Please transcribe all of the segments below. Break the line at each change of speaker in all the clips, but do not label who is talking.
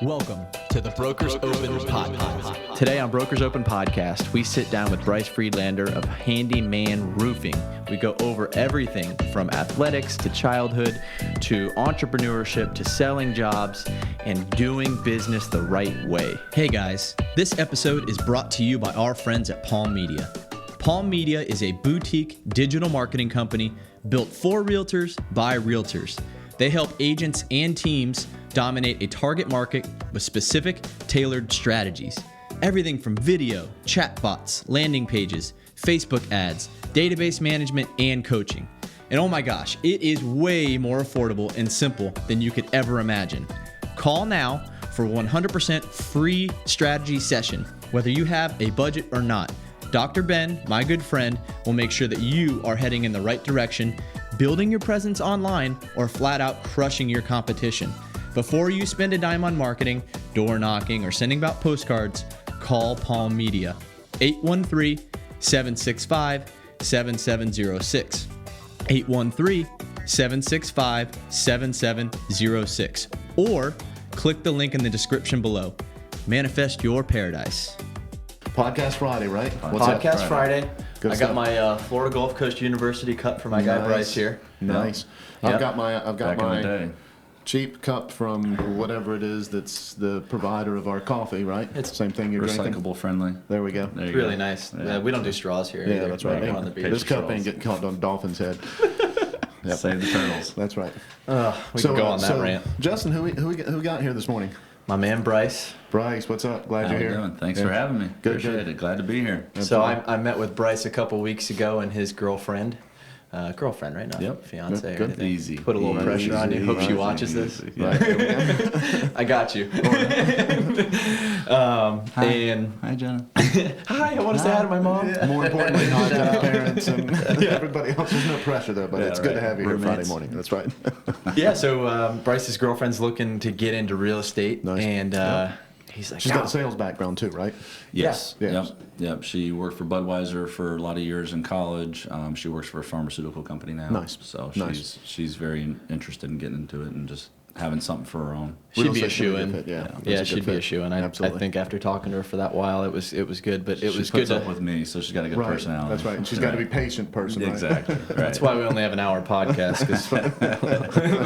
Welcome to the Brokers Open Podcast. Today on Brokers Open Podcast, we sit down with Bryce Friedlander of Handyman Roofing. We go over everything from athletics to childhood to entrepreneurship to selling jobs and doing business the right way. Hey guys, this episode is brought to you by our friends at Palm Media. Palm Media is a boutique digital marketing company built for realtors by realtors. They help agents and teams dominate a target market with specific, tailored strategies. Everything from video, chatbots, landing pages, Facebook ads, database management, and coaching. And oh my gosh, it is way more affordable and simple than you could ever imagine. Call now for 100% free strategy session, whether you have a budget or not. Dr. Ben, my good friend, will make sure that you are heading in the right direction, building your presence online, or flat out crushing your competition. Before you spend a dime on marketing, door knocking, or sending out postcards, call Palm Media, 813-765-7706, 813-765-7706, or click the link in the description below. Manifest your paradise.
Podcast Friday, right?
Podcast Friday.
Good
I
stuff.
got my Florida Gulf Coast University cup for my guy Bryce here.
Nice.
Yep.
I've got
Back in the
my
day.
cheap cup from whatever it is that's the provider of our coffee, right?
It's
same thing you're drinking.
Recyclable friendly.
There we go.
There
It's
you
really
go.
nice.
Yeah.
We don't do straws here.
Yeah,
either.
that's right.
We're on the beach.
This cup
straws.
ain't getting caught on Dolphin's head. Yep.
Save the turtles.
That's right.
We can go on that rant.
Justin, who we got here this morning?
My man Bryce.
Bryce, what's up? Glad
How
you're
you
here.
doing? Thanks
Yeah.
for having me.
Good,
Appreciate
good.
it. Glad to be here.
So I met with Bryce a couple weeks ago and his girlfriend. Girlfriend, right? Not
Yep.
fiance
Good,
or
good.
anything.
Easy.
Put a little
Easy,
pressure on you.
easy,
Hope she
easy,
watches this.
Easy.
Right.
Yeah.
I got you.
Hi.
And
Hi, Jenna.
hi, I want to say hi to my mom.
More importantly, not to the parents and everybody else. There's no pressure though, but
Yeah,
it's good to
right.
have you here
Roommates.
Friday morning. That's right.
Yeah, so Bryce's girlfriend's looking to get into real estate,
Nice.
and
Yep.
he's like,
She's got
"No."
a sales background too, right?
Yes.
Yeah.
Yep. Yep. She worked for Budweiser for a lot of years in college. She works for a pharmaceutical company now.
Nice.
So
Nice.
she's very interested in getting into it and just having something for her own.
She'd
Real
be a
estate would be a
shoo-in.
fit, yeah. That's a
Yeah,
good
she'd be a
fit.
shoo-in. I
Absolutely.
think after talking to her for that while, it was good, but it
She
was
puts
good
up
to.
with me, so she's got a good
Right.
personality.
That's right. And she's got to be a patient person, right?
Exactly. Right.
That's why we only have an hour podcast, because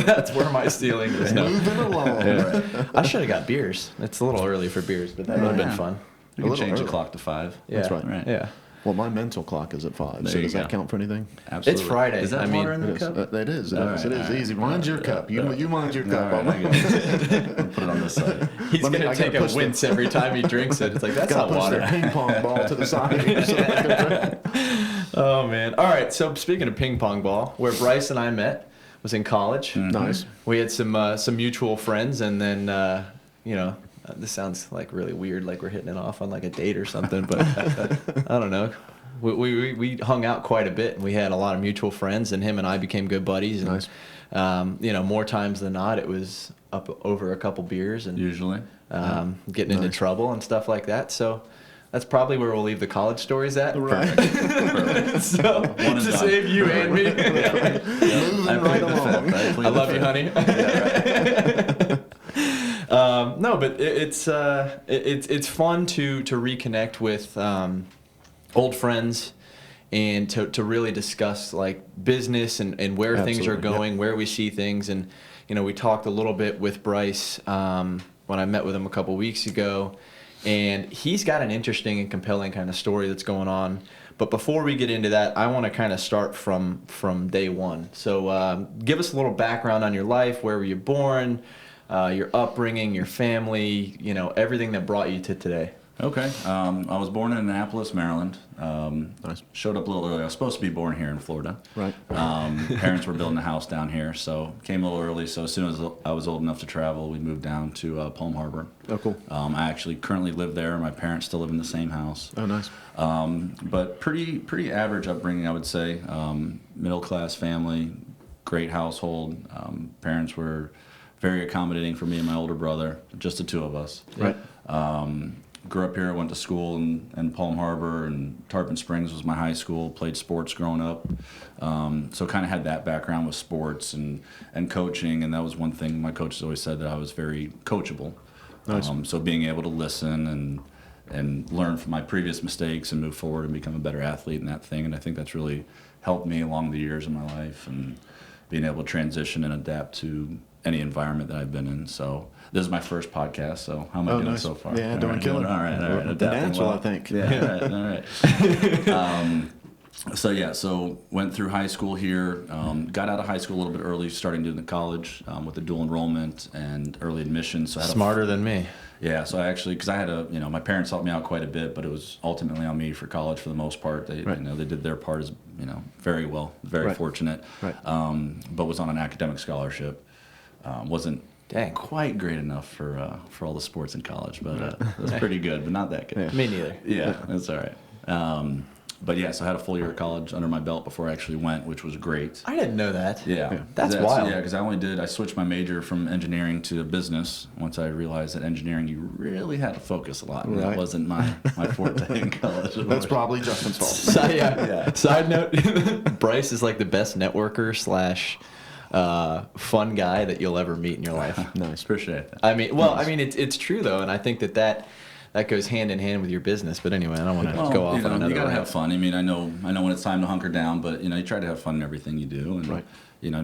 that's where my stealing is. No.
Moving along.
Yeah. I should have got beers. It's a little early for beers, but that would have been
Yeah.
fun.
You
A
can
little
change
early.
the clock to 5.
Yeah.
That's right.
Right.
Yeah.
Well, my mental clock is at 5,
There
so
you
does that
go.
count for anything?
Absolutely.
It's Friday.
Is that
I mean,
water in
It
the
is.
cup?
It is.
All
It
right,
is.
all right.
Easy. Mind your cup. You mind your
All
cup.
right, I got it. I'll put it on this side.
He's
Let me-
going
I
to
gotta
take a
push the-
wince every time he drinks it. It's like, that's
Got
not
to push the
water.
ping pong ball to the side. Here so that goes right.
Oh, man. All right. So, speaking of ping pong ball, where Bryce and I met was in college.
Nice.
We had some mutual friends, and then, this sounds like really weird, like we're hitting it off on like a date or something, but I don't know. We hung out quite a bit, and we had a lot of mutual friends, and him and I became good buddies. And,
Nice.
more times than not, it was up over a couple beers and
Usually.
getting into
Nice.
trouble and stuff like that. So that's probably where we'll leave the college stories at.
Right.
So
One and
to
done.
save you and me.
Moving
I
right
plead the
along.
fifth. I plead
I
the
love you,
fifth.
honey. No, but it's fun to reconnect with old friends and to really discuss like business and where things are
Absolutely,
going, where we see things, and we talked a little bit with Bryce when I met with him a couple weeks ago, and he's got an interesting and compelling kind of story that's going on. But before we get into that, I want to kind of start from day one. So give us a little background on your life. Where were you born? Your upbringing, your family, everything that brought you to today.
Okay. I was born in Annapolis, Maryland.
Nice.
Showed up a little early. I was supposed to be born here in Florida.
Right.
Parents were building a house down here, so came a little early. So as soon as I was old enough to travel, we moved down to Palm Harbor.
Oh, cool.
I actually currently live there. My parents still live in the same house.
Oh, nice.
But pretty average upbringing, I would say. Middle class family, great household. Parents were very accommodating for me and my older brother, just the two of us.
Right.
Grew up here, went to school in Palm Harbor, and Tarpon Springs was my high school. Played sports growing up, so kind of had that background with sports and coaching, and that was one thing my coaches always said, that I was very coachable.
Nice.
So being able to listen and learn from my previous mistakes and move forward and become a better athlete in that thing. And I think that's really helped me along the years of my life and being able to transition and adapt to any environment that I've been in. So this is my first podcast, so how am I doing
nice.
so far?
Yeah, doing killer.
All right.
The
Adapting
natural, I think.
Yeah, all right. So went through high school here, got out of high school a little bit early, starting doing the college with the dual enrollment and early admission. So I had
Smarter than me.
Yeah, so I actually, because I had my parents helped me out quite a bit, but it was ultimately on me for college for the most part. They,
Right.
they did their part as, very well, very
Right.
fortunate.
Right.
But was on an academic scholarship. Wasn't quite great enough for all the sports in college, but it was pretty good, but not that good.
Yeah.
Me neither.
Yeah, that's all right. But yeah, so I had a full year of college under my belt before I actually went, which was great.
I didn't know that.
Yeah.
That's wild.
Yeah, because I switched my major from engineering to business once I realized that engineering, you really had to focus a lot. And
Right.
that wasn't my forte in college.
That's probably Justin's fault.
Yeah. Side note, Bryce is like the best networker / fun guy that you'll ever meet in your life.
Nice.
Appreciate that.
I mean, it's true though, and I think that goes hand in hand with your business. But anyway, I don't want to go off on another.
You gotta
rant.
have fun. I mean, I know when it's time to hunker down, but you try to have fun in everything you do, and
Right.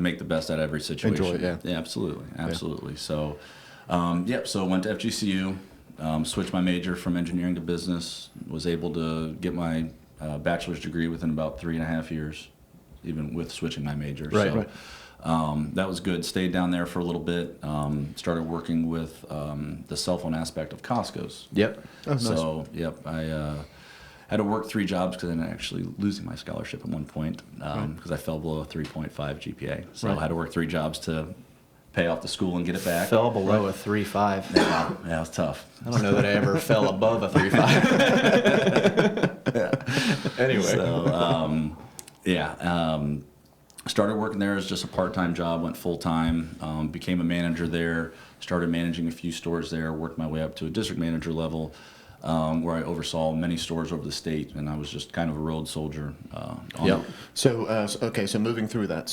make the best out of every situation.
Enjoy it, yeah.
Absolutely. So, so went to FGCU, switched my major from engineering to business. Was able to get my bachelor's degree within about 3.5 years, even with switching my major.
Right.
So,
Right.
that was good. Stayed down there for a little bit. Started working with the cell phone aspect of Costco's.
Yep.
Oh, nice.
So, I had to work 3 jobs because I ended up actually losing my scholarship at one point because I fell below a 3.5 GPA. So
Right.
I had to work 3 jobs to pay off the school and get it back.
Fell below a 3.5.
Yeah, it was tough.
I don't know that I ever fell above a 3.5. Anyway.
So, started working there as just a part-time job, went full-time, became a manager there, started managing a few stores there, worked my way up to a district manager level, where I oversaw many stores over the state, and I was just kind of a road soldier.
Yep.
So, so moving through that,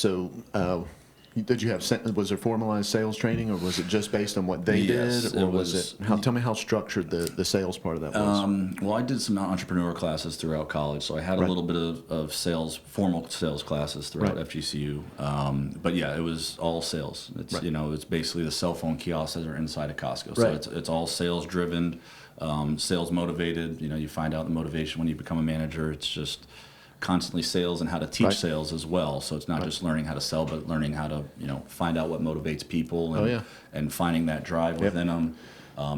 did you have, was there formalized sales training, or was it just based on what they
Yes,
did, or
it
was
was-
it, tell me how structured the sales part of that was?
Well, I did some entrepreneur classes throughout college, so I had a
Right.
little bit of formal sales classes throughout
Right.
FGCU. But yeah, it was all sales. It's
Right.
it's basically the cell phone kiosks that are inside of Costco. So
Right.
it's all sales driven, sales motivated. You find out the motivation when you become a manager. It's just constantly sales and how to teach
Right.
sales as well. So it's not just learning how to sell, but learning how to find out what motivates people and,
Oh, yeah.
and finding that drive
Yep.
within them.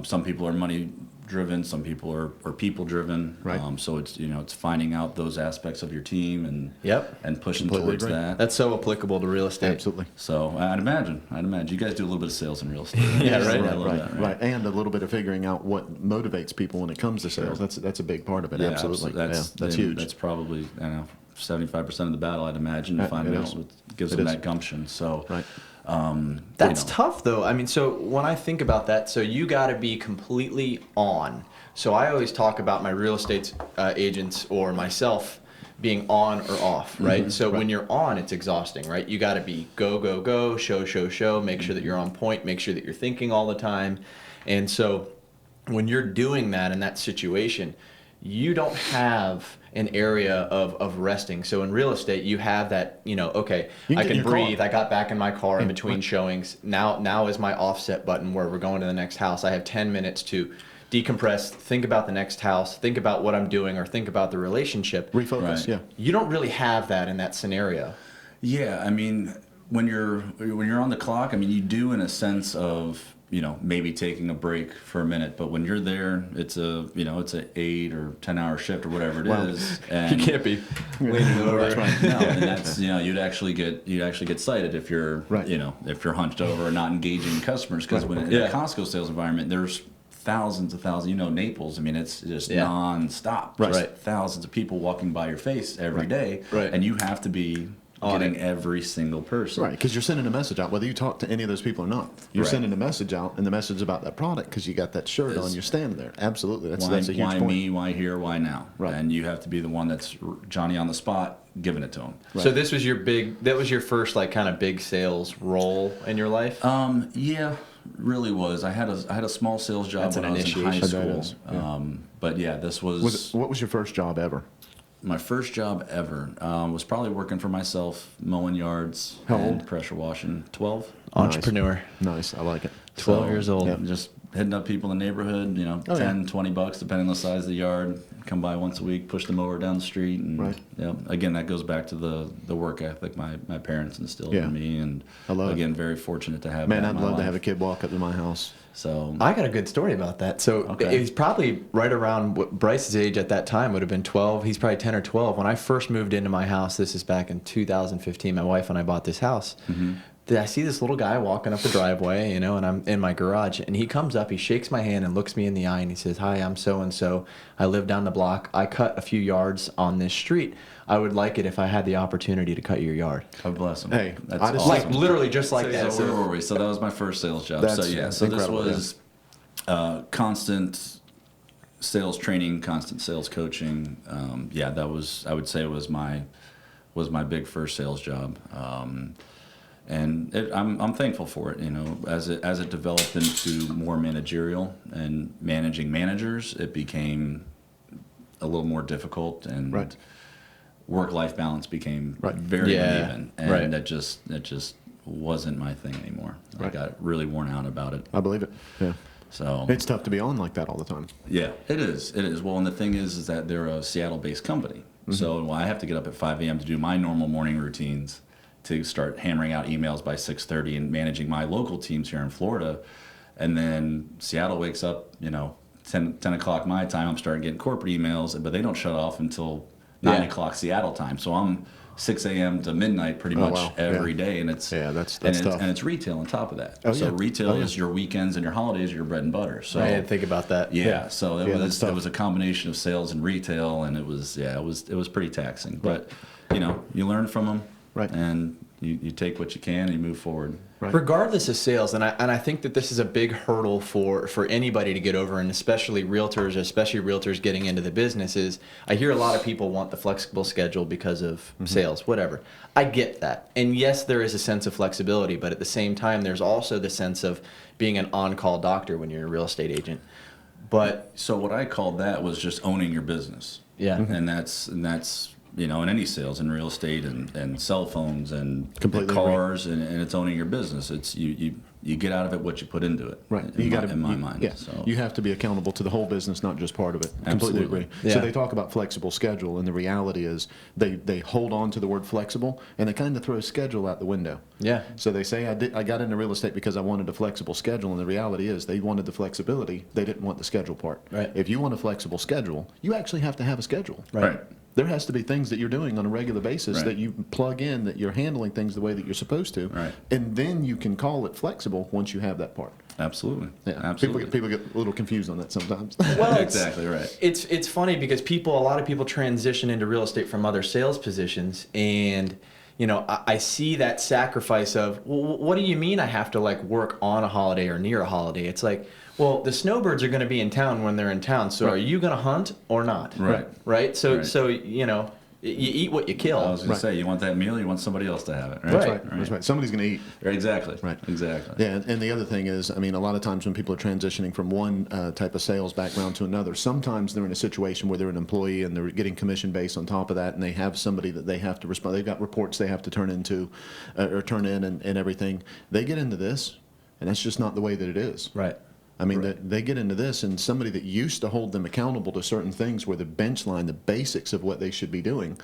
Some people are money driven, some people are people driven.
Right.
So it's it's finding out those aspects of your team and
Yep.
and pushing
Completely
towards
agree.
that.
That's so applicable to real estate.
Absolutely.
So I'd imagine you guys do a little bit of sales in real estate.
Yeah, right.
I love
Right,
that,
right, and a little bit of figuring out what motivates people when it comes to sales. That's a big part of it.
Yeah,
absolutely.
That's
That's huge.
That's probably 75% of the battle, I'd imagine, to find
it
out
is.
what gives
It
them
is.
that gumption. So
Right.
That's tough, though. I mean, so when I think about that, so you got to be completely on. So I always talk about my real estate agents or myself being on or off, right? So when you're on, it's exhausting, right? You got to be go, go, go, show, make sure that you're on point, make sure that you're thinking all the time. And so when you're doing that in that situation, you don't have an area of resting. So in real estate, you have that, okay,
You can
I
get in
can
your car.
breathe. I got back in my car in between showings. Now is my offset button where we're going to the next house. I have 10 minutes to decompress, think about the next house, think about what I'm doing, or think about the relationship.
Refocus,
Right.
yeah.
You don't really have that in that scenario.
Yeah, I mean, when you're on the clock, I mean, you do in a sense of maybe taking a break for a minute, but when you're there, it's a 8 or 10 hour shift or whatever it is, and
You can't be leaning over.
That's right.
no, and that's you'd actually get cited if you're
Right.
if you're hunched over or not engaging customers, because when in
Yeah.
a Costco sales environment, there's thousands of thousands. Naples. I mean, it's just
Yeah.
nonstop.
Right.
Just thousands of people walking by your face every day,
Right.
and you have to be
On
getting
it.
every single person.
Right, because you're sending a message out, whether you talk to any of those people or not. You're
Right.
sending a message out, and the message is about that product because you got that shirt on. You're standing there. Absolutely, that's a huge
Why
point.
me? Why here? Why now?
Right.
And you have to be the one that's Johnny on the spot, giving it to him.
So that was your first kind of big sales role in your life?
Yeah, Really was. I had a small sales job
That's
when
an
I was in high
initiation.
That
school.
is, yeah.
But yeah, this was
What was your first job ever?
my first job ever. Was probably working for myself, mowing yards
How
and
old?
pressure washing. 12.
Entrepreneur.
Nice. I like it.
12 years old.
yeah.
Just hitting up people in the neighborhood,
Oh,
10,
yeah.
$20, depending on the size of the yard. Come by once a week, push the mower down the street. And,
Right.
again, that goes back to the work ethic my parents instilled
Yeah.
in me. And,
I love it.
again, very fortunate to have
Man,
that
I'd
in my
love to
life.
have a kid walk up to my house.
So,
I got a good story about that. So
Okay.
it was probably right around what Bryce's age at that time would have been 12. He's probably 10 or 12. When I first moved into my house, this is back in 2015, my wife and I bought this house. I see this little guy walking up the driveway, and I'm in my garage, and he comes up, he shakes my hand and looks me in the eye, and he says, "Hi, I'm so-and-so. I live down the block. I cut a few yards on this street. I would like it if I had the opportunity to cut your yard."
God bless him.
Hey,
That's
I just-
awesome.
Like literally just like that.
So where were we? So that was my first sales job.
That's
So this
incredible,
was constant sales training, constant sales coaching. That was, I would say, was my big first sales job. And I'm thankful for it. As it developed into more managerial and managing managers, it became a little more difficult, and
Right.
work-life balance became
Right.
very
Yeah,
uneven, and
right.
that just wasn't my thing anymore. I
Right.
got really worn out about it.
I believe it. Yeah.
So
It's tough to be on like that all the time.
yeah, it is. It is. Well, and the thing is that they're a Seattle-based company, so I have to get up at 5 a.m. to do my normal morning routines, to start hammering out emails by 6:30 and managing my local teams here in Florida, and then Seattle wakes up, 10 o'clock my time. I'm starting getting corporate emails, but they don't shut off until 9
Yeah.
o'clock Seattle time. So I'm 6 a.m. to midnight pretty
Oh,
much
wow.
every
Yeah.
day, and it's
That's
and
tough.
it's retail on top of that.
Oh,
so
yeah.
retail
Oh, yeah.
is your weekends and your holidays, your bread and butter. So
I didn't think about that.
yeah, so
Yeah, that's
it
tough.
was a combination of sales and retail, and it was pretty taxing. But you learn from them,
Right.
And you take what you can and you move forward.
Right.
Regardless of sales, and I think that this is a big hurdle for anybody to get over, and especially realtors getting into the business, is I hear a lot of people want the flexible schedule because of sales, whatever. I get that. And yes, there is a sense of flexibility, but at the same time, there's also the sense of being an on-call doctor when you're a real estate agent. But
So what I called that was just owning your business.
yeah.
And that's in any sales, in real estate and cell phones and
Completely
cars, and it's owning your business. It's you get out of it what you put into it.
Right.
In my mind.
Yeah.
So
You have to be accountable to the whole business, not just part of it. Completely
Absolutely.
agree.
Yeah.
So they talk about flexible schedule, and the reality is they hold on to the word flexible, and they kind of throw schedule out the window.
Yeah.
So they say, I got into real estate because I wanted a flexible schedule, and the reality is they wanted the flexibility. They didn't want the schedule part.
Right.
If you want a flexible schedule, you actually have to have a schedule.
right.
There has to be things that you're doing on a regular basis
Right.
that you plug in, that you're handling things the way that you're supposed to.
Right.
And then you can call it flexible once you have that part.
Absolutely.
Yeah.
Absolutely.
People get a little confused on that sometimes.
Well, it's-
Exactly right.
It's funny because a lot of people transition into real estate from other sales positions, and I see that sacrifice of, well, what do you mean I have to work on a holiday or near a holiday? It's like, well, the snowbirds are going to be in town when they're in town, so
Right.
are you going to hunt or not?
Right.
Right. So
Right.
you eat what you kill.
I was going
Right.
to say, you want that meal, you want somebody else to have it. Right.
That's
Right.
right. That's right. Somebody's going to eat.
Right, exactly.
Right.
Exactly.
Yeah, and the other thing is, a lot of times when people are transitioning from one type of sales background to another, sometimes they're in a situation where they're an employee and they're getting commission based on top of that, and they have somebody that they have to respond. They've got reports they have to turn into, or turn in, and everything. They get into this, and that's just not the way that it is.
Right.
They get into this, and somebody that used to hold them accountable to certain things were the bench line, the basics of what they should be doing.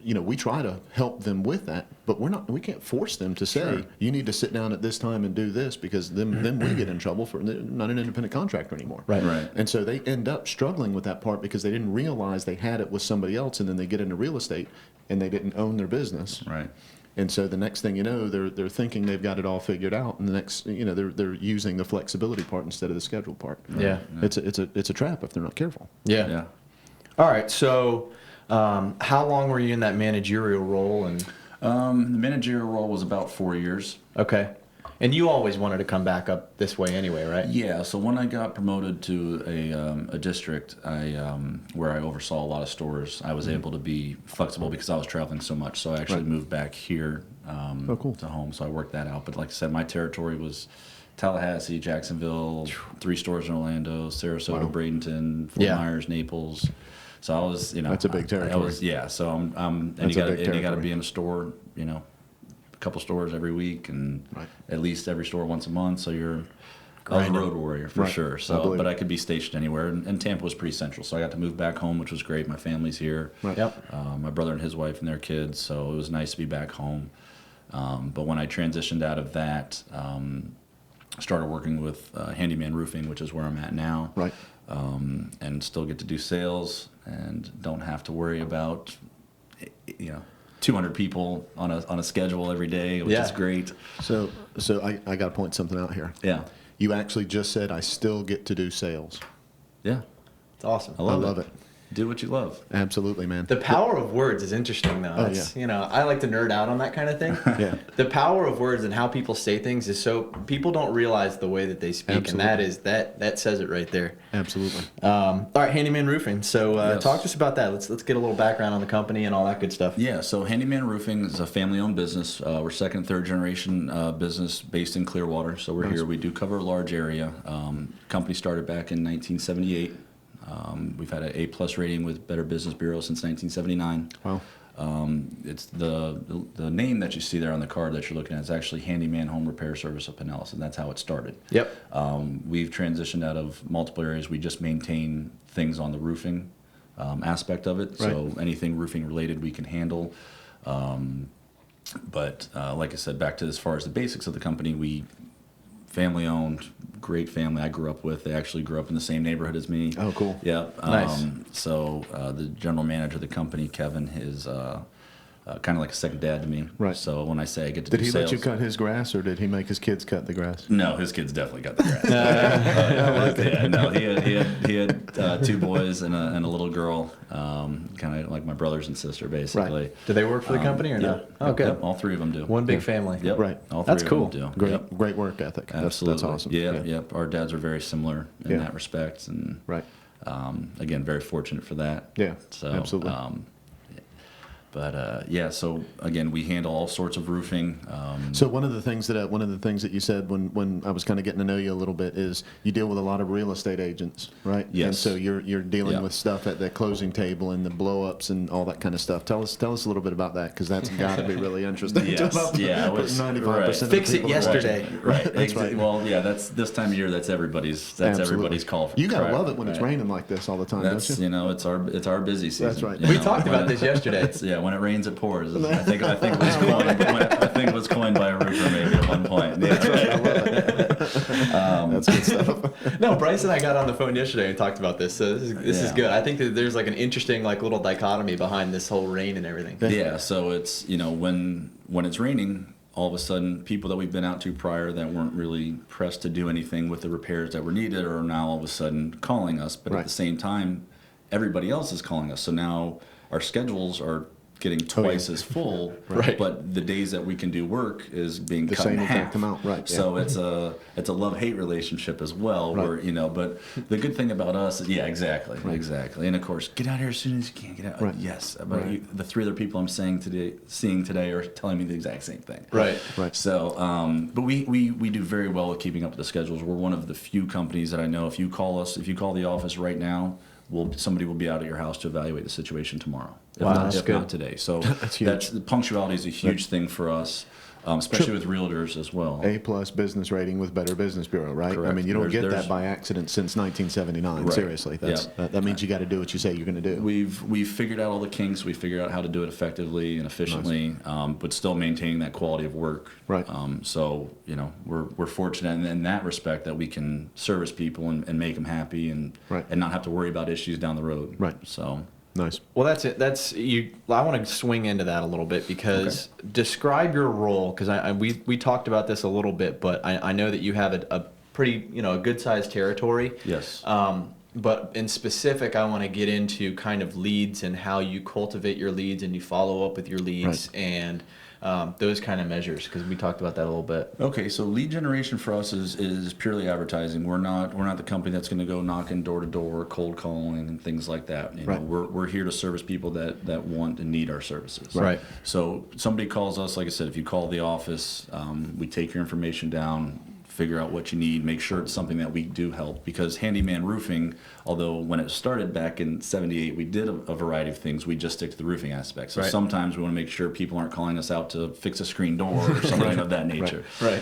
We try to help them with that, but we can't force them to say,
Sure.
you need to sit down at this time and do this, because then we get in trouble for they're not an independent contractor anymore.
Right.
Right.
And so they end up struggling with that part because they didn't realize they had it with somebody else, and then they get into real estate and they didn't own their business.
Right.
And so the next thing you know, they're thinking they've got it all figured out, and the next, they're using the flexibility part instead of the schedule part.
Yeah.
It's a trap if they're not careful.
Yeah.
Yeah.
All right. So, how long were you in that managerial role? And
The managerial role was about 4 years.
okay, and you always wanted to come back up this way anyway, right?
Yeah, so when I got promoted to a district, where I oversaw a lot of stores, I was able to be flexible because I was traveling so much. So I actually
Right.
moved back here
Oh, cool.
to home. So I worked that out. But like I said, my territory was Tallahassee, Jacksonville, 3 stores in Orlando, Sarasota,
Wow.
Bradenton, Fort
Yeah.
Myers, Naples. So I was,
That's a big territory.
So and
That's
you
a
got
big
to
territory.
be in a store, a couple stores every week, and
Right.
at least every store once a month. So I was a
Grinding.
road warrior for
Right.
sure.
I
So,
believe
but
it.
I could be stationed anywhere, and Tampa was pretty central. So I got to move back home, which was great. My family's here.
Right.
Yep.
My brother and his wife and their kids. So it was nice to be back home. But when I transitioned out of that, started working with Handyman Roofing, which is where I'm at now.
Right.
And still get to do sales and don't have to worry about 200 people on a schedule every day, which
Yeah.
is great.
So I got to point something out here.
Yeah.
You actually just said I still get to do sales.
Yeah.
It's awesome.
I
I
love,
love it.
Do what you love.
Absolutely, man.
The power of words is interesting, though.
Oh,
It's,
yeah.
I like to nerd out on that kind of thing.
Yeah.
The power of words and how people say things is so people don't realize the way that they speak,
Absolutely.
and that says it right there.
Absolutely.
All right, Handyman Roofing. So
Yes.
talk to us about that. Let's get a little background on the company and all that good stuff.
Yeah, so Handyman Roofing is a family-owned business. We're second, third generation business based in Clearwater. So we're
Nice.
here. We do cover a large area. Company started back in 1978. We've had an A+ rating with Better Business Bureau since 1979.
Wow.
It's the name that you see there on the card that you're looking at is actually Handyman Home Repair Service of Pinellas, and that's how it started.
Yep.
We've transitioned out of multiple areas. We just maintain things on the roofing aspect of it. So anything roofing related we can handle. But like I said, back to as far as the basics of the company, we family owned, great family I grew up with. They actually grew up in the same neighborhood as me.
Oh, cool.
Yep.
Nice.
So the general manager of the company, Kevin, is kind of like a second dad to me.
Right.
So when I say I get to
Did
do
he
sales,
let you cut his grass, or did he make his kids cut the grass?
no, his kids definitely got the grass. Yeah, no, he had 2 boys and a little girl, kind of like my brothers and sister, basically.
Right.
Do they work for the company or
Yep.
not? Oh, good.
Yep, all 3 of them do.
One big
Yeah.
family.
Yep.
Right.
All 3
That's
of
cool.
them do.
Great,
Yep.
great work ethic.
Absolutely.
That's awesome.
Yeah, yep. Our dads are very similar in
Yeah.
that respect, and
Right.
again, very fortunate for that.
Yeah.
So,
Absolutely.
So again, we handle all sorts of roofing.
So one of the things that you said when I was kind of getting to know you a little bit is you deal with a lot of real estate agents, right?
Yes.
And so you're dealing
Yeah.
with stuff at the closing table and the blow-ups and all that kind of stuff. Tell us a little bit about that, because that's got to be really interesting.
Yes. Yeah, it was-
95% of the
Fix it
people
yesterday.
Right.
That's right.
Well, yeah, that's this time of year. That's everybody's. That's
Absolutely.
everybody's call. For
You gotta
crap,
love it when it's
right?
raining like this all the time,
That's
don't you?
it's our busy season.
That's right.
you
We
know,
talked
when
about this yesterday.
When it rains, it pours. I think it was coined. I think it was coined by a roofer maybe at one point. Yeah,
That's good stuff.
No, Bryce and I got on the phone yesterday and talked about this. So this is
Yeah.
good. I think that there's like an interesting little dichotomy behind this whole rain and everything.
Yeah, so it's when it's raining, all of a sudden people that we've been out to prior that weren't really pressed to do anything with the repairs that were needed are now all of a sudden calling us. But
Right.
at the same time, everybody else is calling us. So now our schedules are getting twice as full,
Right.
but the days that we can do work is being
The
cut
same
in
exact
half.
amount, right, yeah.
So it's a love-hate relationship as well,
Right.
where but the good thing about us is exactly. And of course, get out here as soon as you can. Get out.
Right.
Yes, but
Right.
the 3 other people I'm seeing today are telling me the exact same thing.
Right.
Right.
So, but we do very well with keeping up with the schedules. We're one of the few companies that I know. If you call the office right now, somebody will be out at your house to evaluate the situation tomorrow.
Wow, that's
if
good.
not today. So
That's huge.
punctuality is a huge thing for us, especially with realtors as well.
A+ business rating with Better Business Bureau, right? I
Correct.
mean, you don't get
There's-
that by accident since 1979.
Right.
Seriously, that means you got to do what you say you're going to do.
We've figured out all the kinks. We figured out how to do it effectively and efficiently, but still maintaining that quality of work.
Right.
So we're fortunate in that respect that we can service people and make them happy and
Right.
and not have to worry about issues down the road.
Right.
So
Nice.
Well, that's it. I want to swing into that a little bit because describe your role, because we talked about this a little bit, but I know that you have a pretty a good sized territory.
yes.
But in specific, I want to get into kind of leads and how you cultivate your leads and you follow up with your leads and those kind of measures, because we talked about that a little bit.
Okay, so lead generation for us is purely advertising. We're not the company that's going to go knocking door to door, cold calling, and things like that.
Right.
We're here to service people that want and need our services.
Right.
So somebody calls us, like I said, if you call the office, we take your information down, figure out what you need, make sure it's something that we do help. Because handyman roofing, although when it started back in '78, we did a variety of things. We just stick to the roofing aspect. So sometimes we want to make sure people aren't calling us out to fix a screen door or something of that nature.
Right.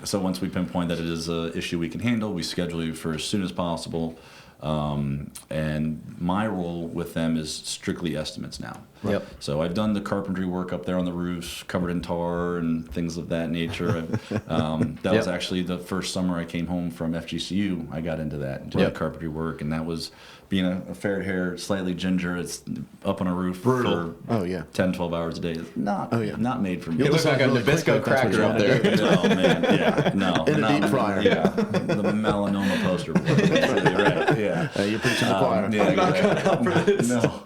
So once we pinpoint that it is an issue we can handle, we schedule you for as soon as possible. And my role with them is strictly estimates now.
Yep.
So I've done the carpentry work up there on the roofs, covered in tar and things of that nature. That was actually the first summer I came home from FGCU. I got into that, into the carpentry work, and that was being a fair hair, slightly ginger. It's up on a roof for 10, 12 hours a day. It's not made for me.
You look like a Nabisco cracker up there.
Oh man, yeah, no,
in a deep fryer.
Yeah, the melanoma poster boy. Right. Yeah,
you're preaching the choir.
Yeah,
I'm not cut out for this.
No.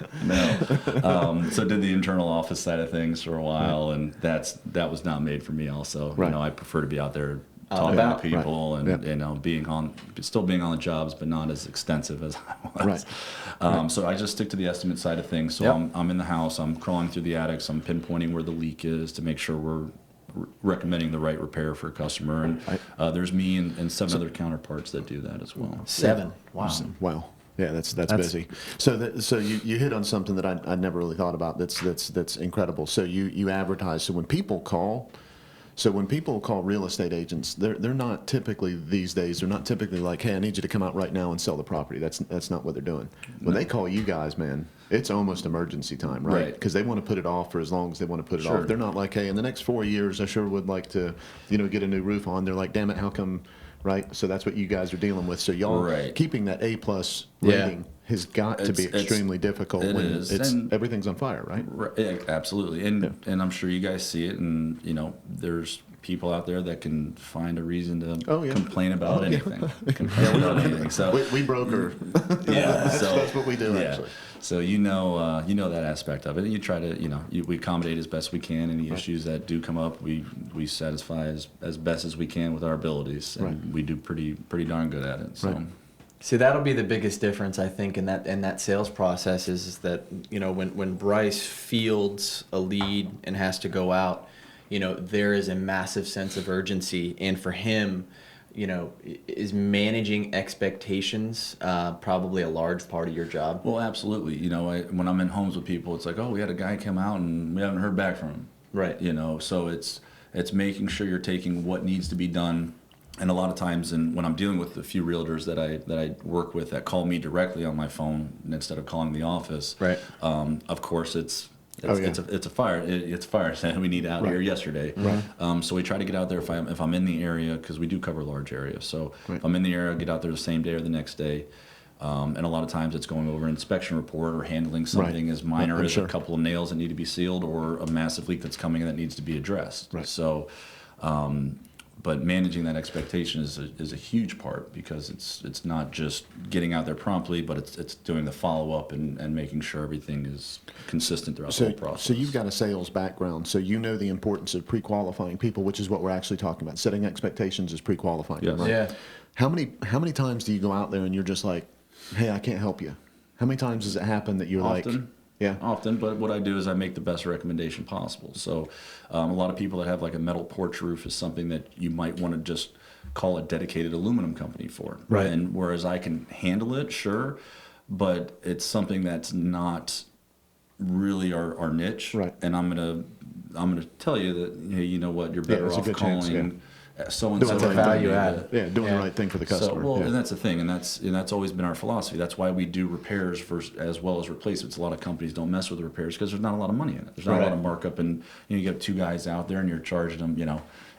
So did the internal office side of things for a while, and that was not made for me. Also, you know, I prefer to be out there talking to people and you know, still being on the jobs, but not as extensive as I was. So I just stick to the estimate side of things. So I'm in the house, I'm crawling through the attics, I'm pinpointing where the leak is to make sure we're recommending the right repair for a customer. And there's me and 7 other counterparts that do that as well.
7. Wow.
Wow. Yeah, that's busy. So you hit on something that I never really thought about. That's incredible. So you advertise. So when people call real estate agents, they're not typically these days. They're not typically like, hey, I need you to come out right now and sell the property. That's not what they're doing. When they call you guys, man, it's almost emergency time, right? Because they want to put it off for as long as they want to put it off. They're not like, hey, in the next 4 years, I sure would like to, get a new roof on. They're like, damn it, how come? Right, so that's what you guys are dealing with. So y'all keeping that A+ rating has got to be extremely difficult when everything's on fire, right?
Yeah, absolutely, and I'm sure you guys see it, and there's people out there that can find a reason to complain about anything. Complain about anything. So
we broker. That's what we do actually.
So you know that aspect of it. You try to we accommodate as best we can. Any issues that do come up, we satisfy as best as we can with our abilities, and we do pretty darn good at it. So.
See, that'll be the biggest difference, I think, in that sales process is that when Bryce fields a lead and has to go out, there is a massive sense of urgency, and for him, is managing expectations probably a large part of your job?
Well, absolutely. When I'm in homes with people, it's like, oh, we had a guy come out and we haven't heard back from him.
Right.
So it's making sure you're taking what needs to be done. And a lot of times, when I'm dealing with a few realtors that I work with that call me directly on my phone instead of calling the office, of course it's a fire. It's fire that we need out here yesterday. So we try to get out there if I'm in the area, because we do cover large areas. So if I'm in the area, I get out there the same day or the next day. And a lot of times it's going over an inspection report or handling something as minor as a couple of nails that need to be sealed or a massive leak that's coming in that needs to be addressed. So, but managing that expectation is a huge part, because it's not just getting out there promptly, but it's doing the follow-up and making sure everything is consistent throughout the whole process.
So you've got a sales background, so you know the importance of pre-qualifying people, which is what we're actually talking about. Setting expectations is pre-qualifying.
Yes.
Right?
Yeah.
How many times do you go out there and you're just like, hey, I can't help you? How many times does it happen that you're
Often, but what I do is I make the best recommendation possible. So a lot of people that have like a metal porch roof is something that you might want to just call a dedicated aluminum company for.
Right.
And whereas I can handle it, sure, but it's something that's not really our niche.
Right.
And I'm gonna tell you that, hey, you know what, you're better off calling so-and-so.
Doing the
value add.
doing the right thing for the customer.
And that's the thing, and that's always been our philosophy. That's why we do repairs as well as replacements. A lot of companies don't mess with the repairs because there's not a lot of money in it. There's not a lot of markup, and you get 2 guys out there and you're charging them,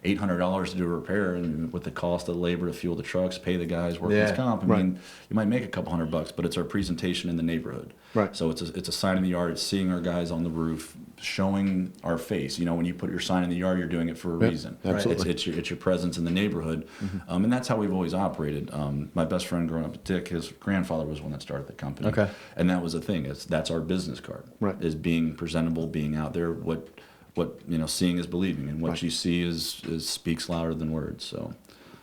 $800 to do a repair, and with the cost of labor to fuel the trucks, pay the guys, workers' comp. I mean, you might make a couple $100, but it's our presentation in the neighborhood.
Right.
So it's a sign in the yard. It's seeing our guys on the roof, showing our face. When you put your sign in the yard, you're doing it for a reason.
Absolutely.
It's your presence in the neighborhood, and that's how we've always operated. My best friend growing up, Dick, his grandfather was one that started the company.
Okay.
And that was the thing. That's our business card. Right. Is being presentable, being out there. What seeing is believing, and what you see is speaks louder than words. So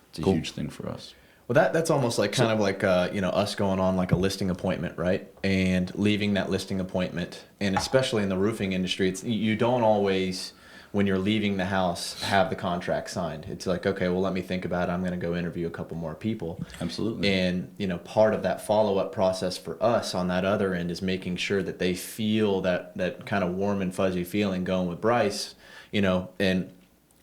it's a huge thing for us.
Well, that's almost like kind of like us going on like a listing appointment, right? And leaving that listing appointment, and especially in the roofing industry, you don't always when you're leaving the house, have the contract signed. It's like, okay, well, let me think about it. I'm going to go interview a couple more people.
Absolutely.
And, part of that follow-up process for us on that other end is making sure that they feel that kind of warm and fuzzy feeling going with Bryce, and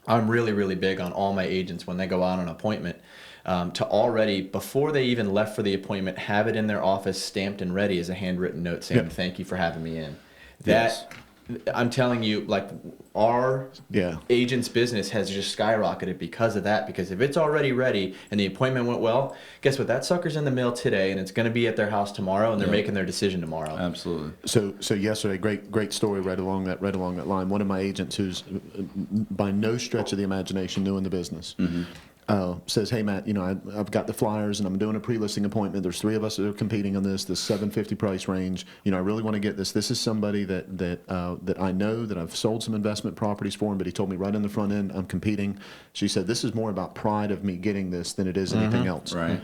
I'm really, really big on all my agents when they go out on an appointment to already, before they even left for the appointment, have it in their office stamped and ready as a handwritten note saying, thank you for having me in. That, I'm telling you, like, our agent's business has just skyrocketed because of that. Because if it's already ready and the appointment went well, guess what? That sucker's in the mail today, and it's going to be at their house tomorrow, and they're making their decision tomorrow.
Absolutely.
So yesterday, great story right along that line. One of my agents, who's by no stretch of the imagination new in the business, says, "Hey Matt, I've got the flyers and I'm doing a pre-listing appointment. There's 3 of us that are competing on this $750 price range. I really want to get this. This is somebody that I know, that I've sold some investment properties for him, but he told me right in the front end I'm competing." She said, "This is more about pride of me getting this than it is anything else."
Right.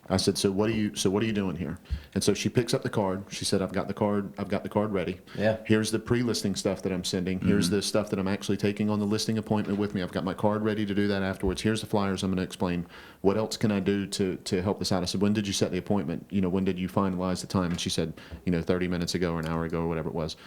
I said, so what are you doing here? And so she picks up the card. She said, I've got the card ready.
Yeah.
Here's the pre-listing stuff that I'm sending. Here's the stuff that I'm actually taking on the listing appointment with me. I've got my card ready to do that afterwards. Here's the flyers. I'm going to explain what else can I do to help this out. I said, when did you set the appointment? When did you finalize the time? And she said, 30 minutes ago or an hour ago or whatever it was.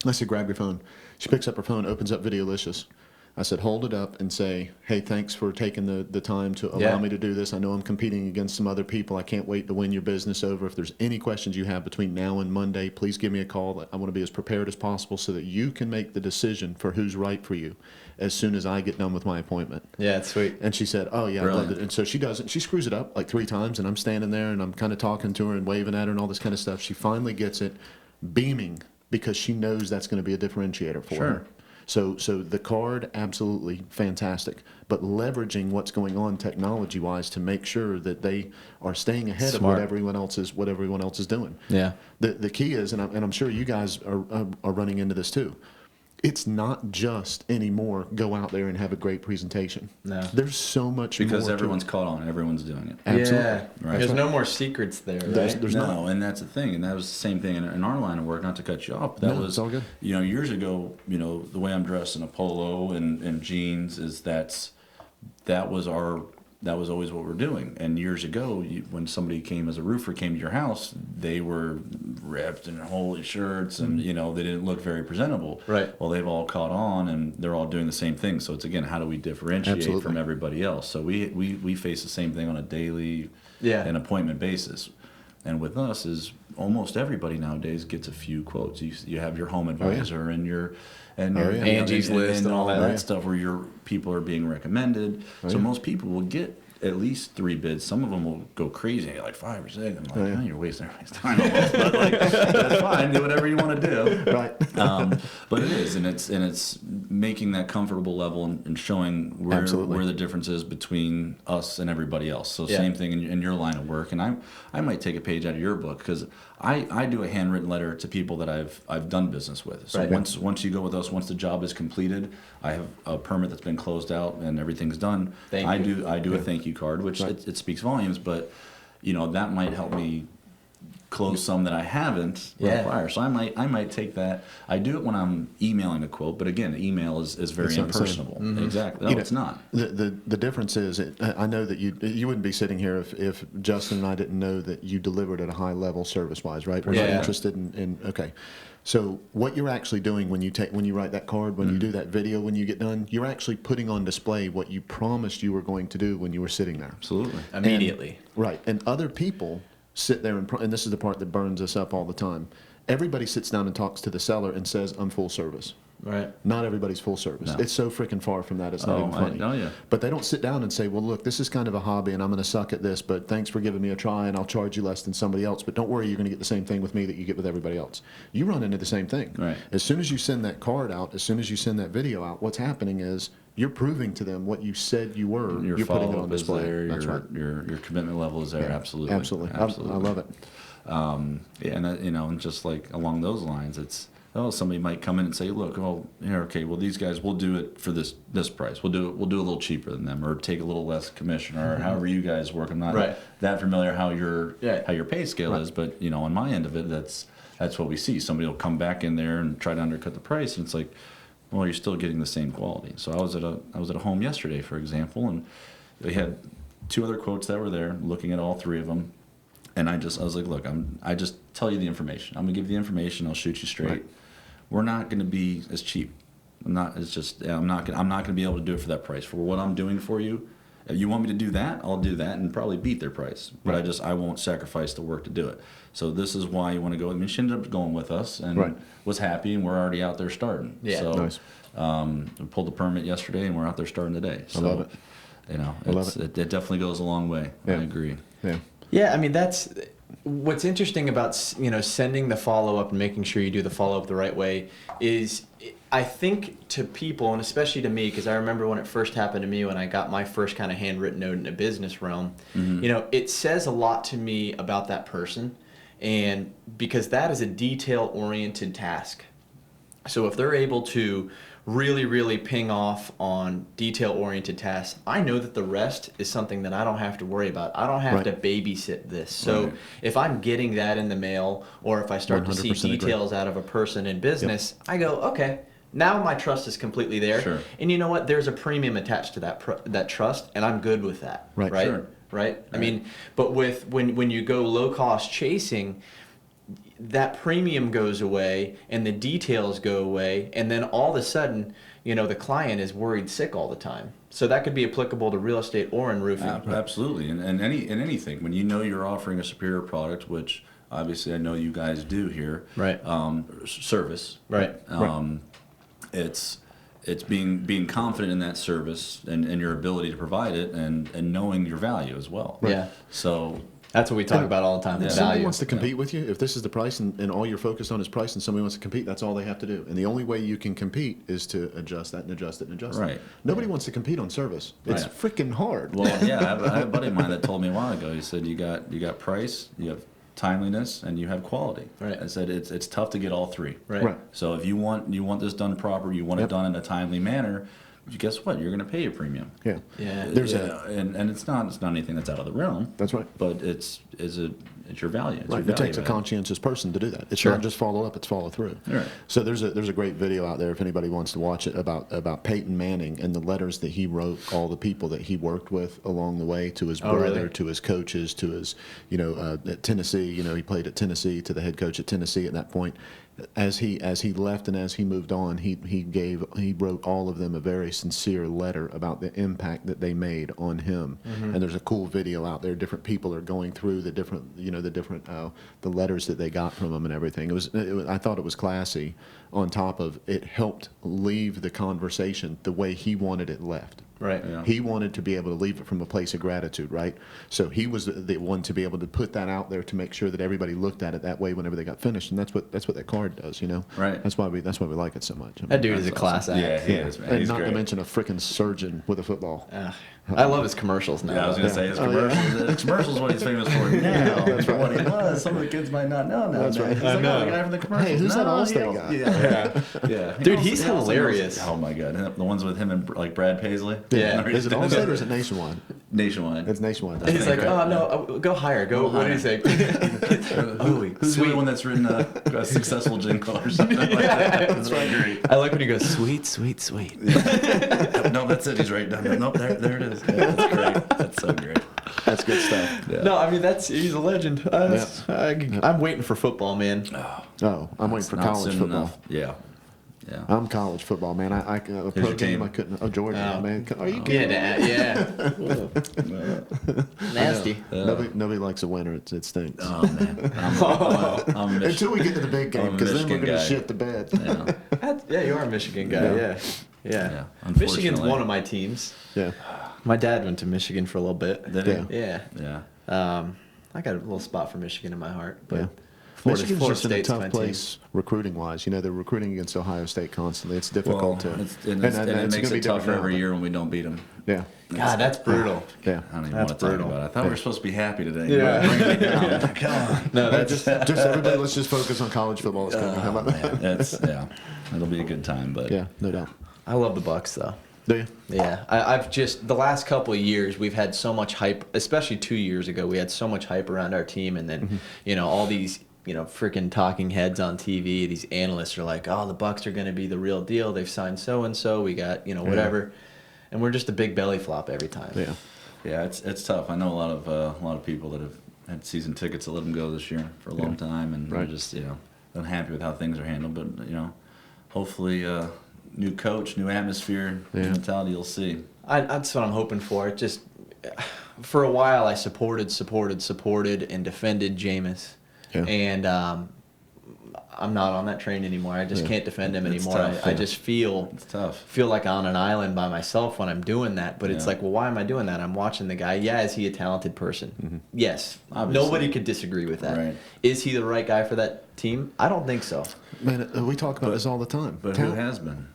I said, grab your phone. She picks up her phone, opens up Videolicious. I said, hold it up and say, hey, thanks for taking the time to allow me to do this. I know I'm competing against some other people. I can't wait to win your business over. If there's any questions you have between now and Monday, please give me a call. I want to be as prepared as possible so that you can make the decision for who's right for you as soon as I get done with my appointment.
Yeah, it's sweet.
And she said, oh, yeah, I
Brilliant.
loved it. And so she does it. She screws it up like 3 times, and I'm standing there, and I'm kind of talking to her and waving at her and all this kind of stuff. She finally gets it, beaming, because she knows that's going to be a differentiator for her. So the card, absolutely fantastic, but leveraging what's going on technology-wise to make sure that they are staying ahead of what everyone else is doing.
Yeah.
The key is, and I'm sure you guys are running into this too. It's not just anymore go out there and have a great presentation.
No.
There's so much more.
Because everyone's caught on it. Everyone's doing it.
Absolutely.
Yeah.
Right.
There's no more secrets there, right?
There's
no,
not.
and that's the thing, and that was the same thing in our line of work. Not to cut you off, but that
No,
was
it's all good.
Years ago. The way I'm dressed in a polo and jeans that was always what we're doing. And years ago, when somebody came as a roofer, came to your house, they were ripped and holy shirts, and they didn't look very presentable.
Right.
Well, they've all caught on, and they're all doing the same thing. So it's, again, how do we differentiate from everybody else? So we face the same thing on a daily and appointment basis. And with us is almost everybody nowadays gets a few quotes. You have your home advisor and your
Angie's List and all that
stuff where your people are being recommended. So most people will get at least 3 bids. Some of them will go crazy, like 5 or 6. I'm like, you're wasting everybody's time almost. But that's fine. Do whatever you want to do.
Right.
But it is, and it's making that comfortable level and showing where the difference is between us and everybody else. So same thing in your line of work. And I might take a page out of your book, because I do a handwritten letter to people that I've done business with. So once you go with us, once the job is completed, I have a permit that's been closed out and everything's done. I do a thank you card, which it speaks volumes, but that might help me close some that I haven't prior. So I might take that. I do it when I'm emailing a quote, but again, email is very impersonable. Exactly. No, it's not.
The difference is, I know that you wouldn't be sitting here if Justin and I didn't know that you delivered at a high level service-wise, right? We're not interested in okay. So what you're actually doing when you write that card, when you do that video, when you get done, you're actually putting on display what you promised you were going to do when you were sitting there.
Absolutely.
Immediately.
Right. And other people sit there and this is the part that burns us up all the time. Everybody sits down and talks to the seller and says, I'm full service.
Right.
Not everybody's full service. No. It's so freaking far from that. It's not even funny. But they don't sit down and say, well, look, this is kind of a hobby and I'm going to suck at this, but thanks for giving me a try and I'll charge you less than somebody else. But don't worry, you're going to get the same thing with me that you get with everybody else. You run into the same thing.
Right.
As soon as you send that card out, as soon as you send that video out, what's happening is you're proving to them what you said you were.
You're
putting it on display.
There,
That's right.
Your commitment level is there.
Yeah.
Absolutely.
Absolutely. I love it.
And just like along those lines, it's somebody might come in and say, look, these guys, we'll do it for this price. We'll do a little cheaper than them, or take a little less commission, or however you guys work. I'm not that familiar how your pay scale is, but on my end of it, that's what we see. Somebody will come back in there and try to undercut the price, and it's like, well, you're still getting the same quality. So I was at a home yesterday, for example, and they had 2 other quotes that were there, looking at all 3 of them. And I was like, look, I just tell you the information. I'm gonna give you the information. I'll shoot you straight.
Right.
We're not gonna be as cheap. I'm not gonna be able to do it for that price. For what I'm doing for you, if you want me to do that, I'll do that and probably beat their price. But
Right.
I won't sacrifice the work to do it. So this is why you want to go. I mean, she ended up going with us and
Right.
was happy, and we're already out there starting.
Yeah.
So,
Nice.
we pulled the permit yesterday, and we're out there starting today. So,
I love it.
You know,
I love
it definitely goes a long way.
Yeah.
I agree.
Yeah.
Yeah, I mean, that's what's interesting about, sending the follow-up and making sure you do the follow-up the right way is, I think, to people, and especially to me, because I remember when it first happened to me when I got my first kind of handwritten note in a business realm, it says a lot to me about that person, and because that is a detail-oriented task. So if they're able to really, really ping off on detail-oriented tasks, I know that the rest is something that I don't have to worry about. I don't have
Right.
to babysit this. So
Right.
if I'm getting that in the mail, or if I start to see
100% agree.
details out of a person in business, I go, okay, now my trust is completely there.
Sure.
And you know what? There's a premium attached to that trust, and I'm good with that.
Right.
Right.
Sure.
Right. I
Right.
mean, but when you go low cost chasing, that premium goes away and the details go away, and then all of a sudden, the client is worried sick all the time. So that could be applicable to real estate or in roofing.
Absolutely, and anything when you know you're offering a superior product, which obviously I know you guys do here.
Right.
Service.
Right.
It's being confident in that service and your ability to provide it, and knowing your value as well.
Yeah.
So
That's what we talk about all the time.
If
The
somebody
value.
wants to compete with you, if this is the price and all you're focused on is price, and somebody wants to compete, that's all they have to do. And the only way you can compete is to adjust that and adjust it and adjust it.
Right.
Nobody wants to compete on service. It's
Right.
freaking hard.
Well, yeah, I have a buddy of mine that told me a while ago. He said you got price, you have timeliness, and you have quality.
Right.
I said it's tough to get all 3.
Right.
Right.
So if you want this done proper, you want
Yep.
it done in a timely manner, guess what? You're going to pay a premium.
Yeah.
Yeah.
There's
and it's not anything that's out of the realm.
That's right.
But it's your value. It's
Right.
your
It takes a
value add.
conscientious person to do that. It's
Sure.
not just follow up; it's follow through.
Right.
So there's a great video out there if anybody wants to watch it about Peyton Manning and the letters that he wrote all the people that he worked with along the way, to his
Oh,
brother,
really?
to his coaches, to his at Tennessee. He played at Tennessee, to the head coach at Tennessee at that point. As he left and as he moved on, he wrote all of them a very sincere letter about the impact that they made on him.
Mm-hmm.
And there's a cool video out there. Different people are going through the different the letters that they got from him and everything. I thought it was classy. On top of it, helped leave the conversation the way he wanted it left.
Right.
Yeah.
He wanted to be able to leave it from a place of gratitude, right? So he was the one to be able to put that out there to make sure that everybody looked at it that way whenever they got finished, and that's what that card does,
Right.
That's why we like it so much. I mean,
That dude is a
That's
class
awesome.
act.
Yeah, he is, man.
and
He's
not
great.
to mention a freaking surgeon with a football.
I love his commercials now.
Yeah, I was going to say his commercials. His commercials is what he's famous for now.
That's right.
What he was. Some of the kids might not know now.
That's right.
He's
I
like,
know.
oh, the guy from the commercials.
Hey, who's that
No,
Allstate
he also-
guy?
Yeah.
Dude, he's
He also
hilarious.
knows- oh my god, the ones with him and like Brad Paisley.
Yeah.
Is it Allstate or is it Nationwide?
Nationwide.
It's Nationwide.
He's like,
Right.
oh no, go higher. Go. What did he say? Holy,
Who's the only one that's written a successful jingle or something like that? That's right. Great.
I like when he goes, sweet, sweet, sweet.
No, that's it. He's right down there. Nope, there it is. Yeah, that's great. That's so great.
That's good stuff.
Yeah.
No, I mean he's a legend. I'm waiting for football, man.
Oh, I'm waiting for
Not
college
soon
football.
enough. Yeah. Yeah.
I'm college football, man. I a pro
your
game
team?
I couldn't. Oh, Georgia,
Oh.
man. Are you kidding?
Yeah, nasty.
Nobody likes a winner. It stinks.
Oh man. I'm
Until we get to the big game,
I'm a
because then we're
Michigan
going to
guy.
shit the bed.
Yeah.
Yeah, you are a Michigan guy.
Yeah.
Yeah. Michigan's
Unfortunately.
one of my teams.
Yeah.
My dad went to Michigan for a little bit.
Did
Yeah.
he?
Yeah.
Yeah.
I got a little spot for Michigan in my heart, but
Yeah.
Florida
Michigan's just in a
State's my
tough
team.
place recruiting-wise. They're recruiting against Ohio State constantly. It's difficult
Well,
to.
and
it's
it
gonna
makes
be
it tougher
different
every
now,
year when we don't beat them.
Yeah.
God, that's brutal.
Yeah.
I don't even
That's
want to talk
brutal.
about it. I thought we were supposed to be happy today.
Yeah.
Bring it down. Come on.
No,
Just everybody, let's just focus on college football. That's coming. How about that?
Man, it'll be a good time. But
Yeah, no doubt.
I love the Bucks though.
Do you?
Yeah, I've just the last couple of years we've had so much hype, especially 2 years ago. We had so much hype around our team, and then all these freaking talking heads on TV. These analysts are like, oh, the Bucks are going to be the real deal. They've signed so-and-so. We got, whatever. And we're just a big belly flop every time.
Yeah.
Yeah, it's tough. I know a lot of people that have had season tickets to let them go this year for a long time, and they're just unhappy with how things are handled. But hopefully, new coach, new atmosphere, new mentality. You'll see.
That's what I'm hoping for. It just for a while I supported, and defended Jameis, and I'm not on that train anymore. I just can't defend him anymore.
Tough,
I just feel
it's tough.
Feel like on an island by myself when I'm doing that. But it's like, well, why am I doing that? I'm watching the guy. Yeah, is he a talented person? Mm-hmm. Yes. Obviously. Nobody could disagree with that.
Right.
Is he the right guy for that team? I don't think so.
Man, we talk about this all the time.
But who has been?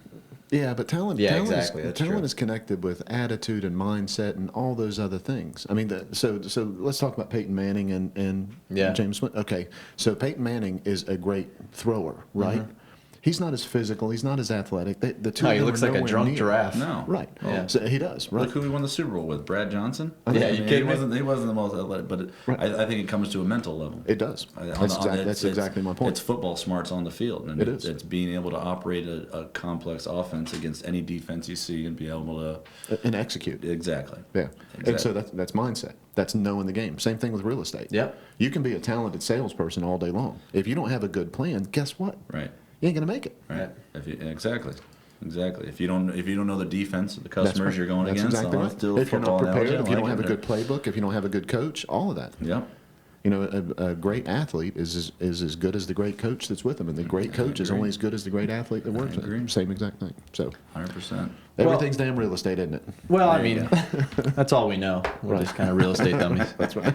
Yeah, but talent.
Yeah,
talent
exactly.
Talent is connected with attitude and mindset and all those other things. I mean, so let's talk about Peyton Manning and James Smith. Okay, so Peyton Manning is a great thrower, right? Mm-hmm. He's not as physical. He's not as athletic. The two.
No, he looks like a drunk giraffe.
No,
right.
Yeah.
So he does. Right.
Look who he won the Super Bowl with, Brad Johnson.
He
wasn't the most athletic, but I think it comes to a mental level.
It does. That's exactly my point.
It's football smarts on the field, and it's being able to operate a complex offense against any defense you see and be able to
and execute.
Exactly.
Yeah.
Exactly.
And so that's mindset. That's knowing the game. Same thing with real estate.
Yep.
You can be a talented salesperson all day long. If you don't have a good plan, guess what?
Right.
You ain't gonna make it.
Right. Exactly. If you don't know the defense, the customers you're going
That's
against,
exactly right. If you're not prepared, if you don't have a good playbook, if you don't have a good coach, all of that.
Yep.
A great athlete is as good as the great coach that's with them, and the great coach is only as good as the great athlete that works with him. Same exact thing. So
100%.
Everything's damn real estate, isn't it?
Well, I mean, that's all we know. We're just kind of real estate dummies.
That's right.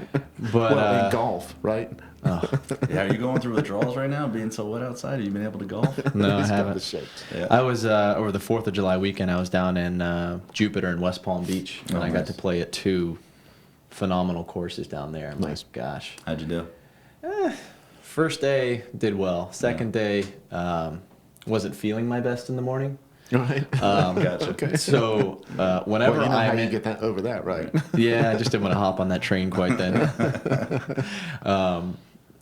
But
in golf, right?
Yeah, are you going through withdrawals right now, being so wet outside? Have you been able to golf?
No, I
He's got
haven't.
the shakes.
Yeah.
I was over the 4th of July weekend. I was down in Jupiter and West Palm Beach, and I got to play at 2 phenomenal courses down there. I'm like, gosh.
How'd you do?
First day did well. Second day wasn't feeling my best in the morning.
Right.
Gotcha.
Okay.
So whenever
well,
I'm
how you get that over that, right?
Yeah, I just didn't want to hop on that train quite then.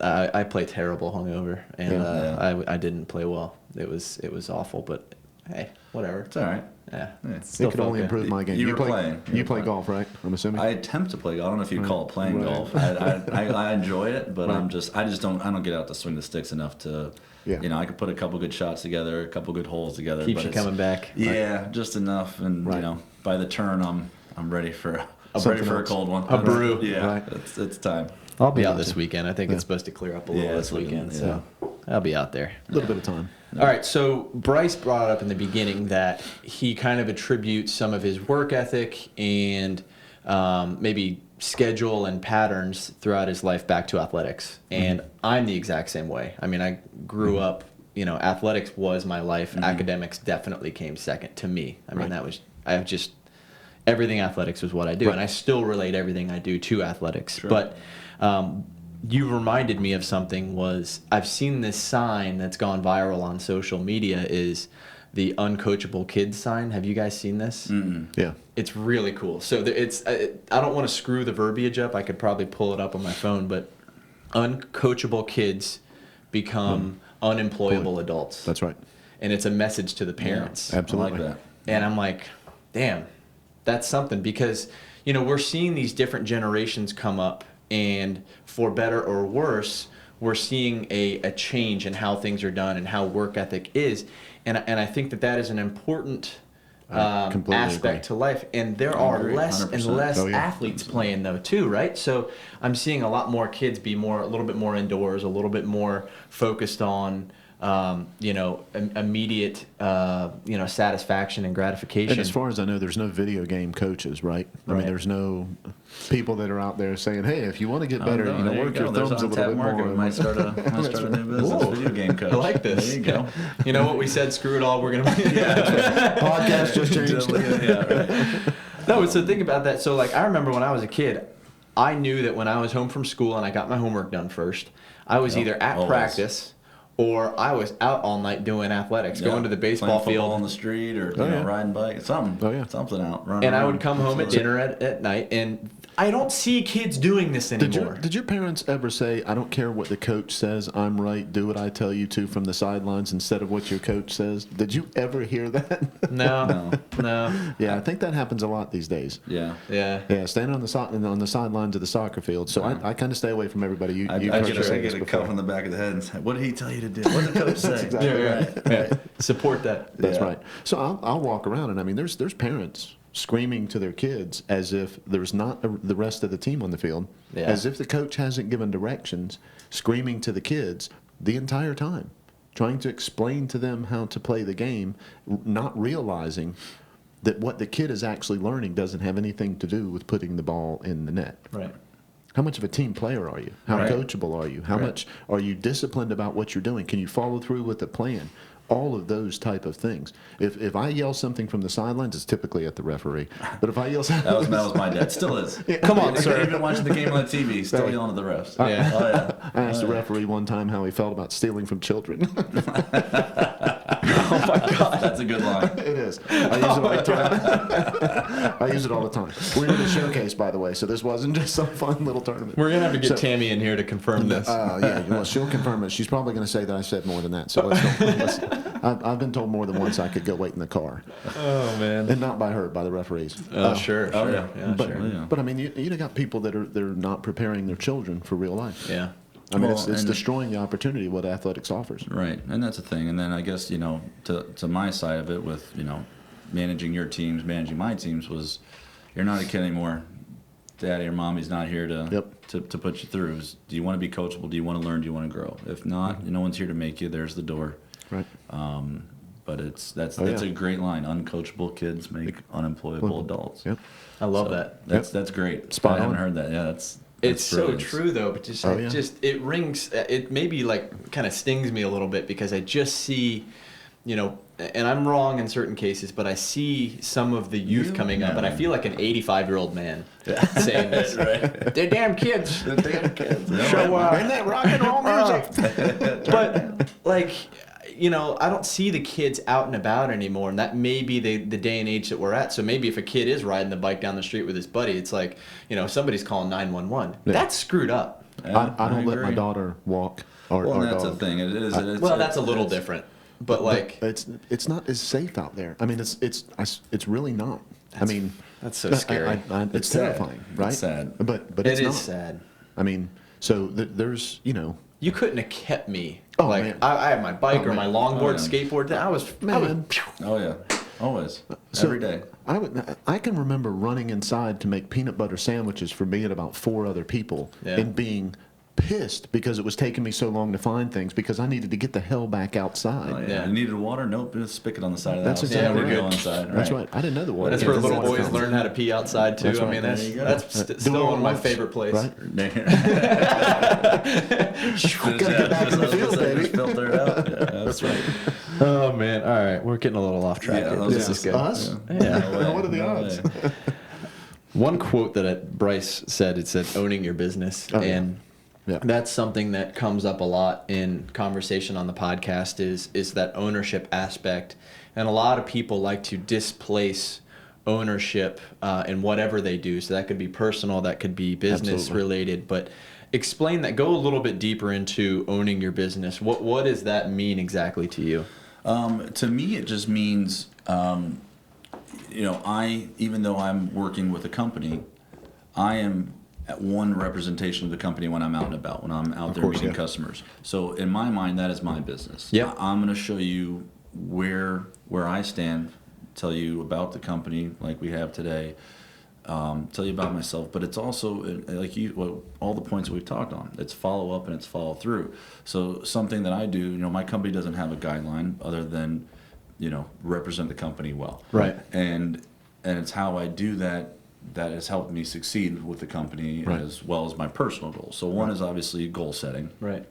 I play terrible hungover, and I didn't play well. It was awful, but hey, whatever.
It's all right.
Yeah.
It could only improve my game.
You were playing.
You play golf, right? I'm assuming.
I attempt to play golf. I don't know if you'd call it playing golf. I enjoy it, but I just don't get out to swing the sticks enough to. Yeah. I could put a couple good shots together, a couple good holes together.
Keeps you coming back.
Yeah, just enough, and by the turn, I'm ready for a cold one.
A brew.
Yeah, it's time.
I'll be out this weekend. I think it's supposed to clear up a little this weekend, so I'll be out there.
A little bit of time.
All right, so Bryce brought up in the beginning that he kind of attributes some of his work ethic and maybe schedule and patterns throughout his life back to athletics. And I'm the exact same way. I mean, I grew up, athletics was my life. Academics definitely came second to me. I mean, everything athletics was what I do. And I still relate everything I do to athletics. Sure. But you reminded me of something I've seen this sign that's gone viral on social media is the uncoachable kids sign. Have you guys seen this?
Mm-mm.
Yeah.
It's really cool. So I don't want to screw the verbiage up. I could probably pull it up on my phone, but uncoachable kids become unemployable adults.
That's right.
And it's a message to the parents.
Yeah, absolutely.
I like that.
And I'm like, damn, that's something because, we're seeing these different generations come up, and for better or worse, we're seeing a change in how things are done and how work ethic is. And I think that is an important aspect to life. And there are less 100%. And less athletes playing, though, too, right? So I'm seeing a lot more kids be a little bit more indoors, a little bit more focused on immediate, satisfaction and gratification.
And as far as I know, there's no video game coaches, right? I mean, there's no people that are out there saying, "Hey, if you want to get better, work your thumbs a little bit more."
We might start a new business, video game coach.
I like this.
There you go.
You know what we said? Screw it all. We're gonna.
Podcast just changed.
Right.
No, so think about that. So, I remember when I was a kid, I knew that when I was home from school and I got my homework done first, I was either at practice. Or I was out all night doing athletics, going to the baseball field
on the street, or riding bike, something out. Running
and
around.
I would come home at dinner at night, and I don't see kids doing this anymore.
Did your parents ever say, "I don't care what the coach says, I'm right, do what I tell you to," from the sidelines instead of what your coach says? Did you ever hear that?
No.
Yeah, I think that happens a lot these days.
Yeah.
Yeah, standing on the sidelines of the soccer field. So I kind of stay away from everybody.
I get a cuff on the back of the head and say, "What did he tell you to do? What did the coach say?"
That's exactly right.
Yeah. Support that.
That's
Yeah.
right. So I'll walk around, and I mean, there's parents screaming to their kids as if there's not the rest of the team on the field, as if the coach hasn't given directions, screaming to the kids the entire time, trying to explain to them how to play the game, not realizing that what the kid is actually learning doesn't have anything to do with putting the ball in the net.
Right.
How much of a team player are you? How coachable are you? How much are you disciplined about what you're doing? Can you follow through with the plan? All of those type of things. If I yell something from the sidelines, it's typically at the referee. But if I yell something...
That was my dad. Still is.
Come on, sir.
Even watching the game on the TV, still yelling at the refs.
Yeah.
Oh, yeah.
I asked the referee one time how he felt about stealing from children.
Oh, my God. That's a good line.
It is. I use it all the time. I use it all the time. We're in a showcase, by the way, so this wasn't just some fun little tournament.
We're going to have to get Tammy in here to confirm this.
Yeah, well, she'll confirm it. She's probably going to say that I said more than that. So I've been told more than once I could go wait in the car.
Oh, man.
And not by her, by the referees.
Sure.
Oh, yeah.
But I mean, you got people that they're not preparing their children for real life.
Yeah.
I mean, it's destroying the opportunity what athletics offers.
Right, and that's the thing. And then I guess, to my side of it with, managing your teams, managing my teams was, you're not a kid anymore. Daddy or mommy's not here to put you through. Do you want to be coachable? Do you want to learn? Do you want to grow? If not, no one's here to make you. There's the door.
Right.
But that's a great line. Uncoachable kids make unemployable adults.
Yep.
I love that.
That's great.
Spot
I haven't
on.
heard that. Yeah,
It's so
brilliant.
true though, but just it rings. It maybe like kind of stings me a little bit because I just see, and I'm wrong in certain cases, but I see some of the youth coming up, and I feel like an 85-year-old man saying this.
Right.
They're damn kids.
The damn kids.
Show up.
Isn't that rock and roll music?
But like, I don't see the kids out and about anymore, and that may be the day and age that we're at. So maybe if a kid is riding the bike down the street with his buddy, it's like, somebody's calling 911.
Yeah.
That's screwed up.
Yeah,
I don't let my
agree.
daughter walk our
Well, that's
dog.
the thing. It is.
Well, that's a little different, but like
it's not as safe out there. I mean, it's really not. I mean,
that's so scary.
It's
sad.
terrifying, right?
It's sad.
But
It
it's
is
not.
sad.
I mean, so there's
You couldn't have kept me.
Oh,
like
man.
I have my bike or my longboard,
Oh,
skateboard. I was
Oh yeah, always,
So,
every day.
I can remember running inside to make peanut butter sandwiches for me and about 4 other people, and being pissed because it was taking me so long to find things because I needed to get the hell back outside.
Oh, yeah.
Yeah.
You needed water? Nope, just spick it on the side of the
That's
house.
exactly
we're
right.
going inside.
That's right. I didn't know the water.
That's
Yeah,
where
the
little
water
boys
fountain.
learn how to pee outside too.
That's
I
right.
mean,
There you go.
that's
Do it
still
all
one of my
at once,
favorite plays.
right?
Gotta
get back in the field, baby.
Filter it out. Yeah, that's right.
Oh man! All right, we're getting a little off track.
Yeah,
here.
those
This
are
is good.
Us?
Yeah.
What are the odds?
One quote that Bryce said, it said, "Owning your business,"
Oh, yeah.
and
Yeah.
that's something that comes up a lot in conversation on the podcast. Is that ownership aspect, and a lot of people like to displace ownership in whatever they do. So that could be personal, that could be business
Absolutely.
related, but. Explain that. Go a little bit deeper into owning your business. What does that mean exactly to you?
To me, it just means, even though I'm working with a company, I am at one representation of the company when I'm out and about, when I'm out there
course,
meeting
yeah.
customers. So in my mind, that is my business.
Yeah.
I'm going to show you where I stand, tell you about the company like we have today, tell you about myself, but it's also all the points that we've talked on. It's follow up and it's follow through. So something that I do, my company doesn't have a guideline other than, represent the company well.
Right.
And it's how I do that has helped me succeed with the company
Right.
as well as my personal goals. So one is obviously goal setting.
Right.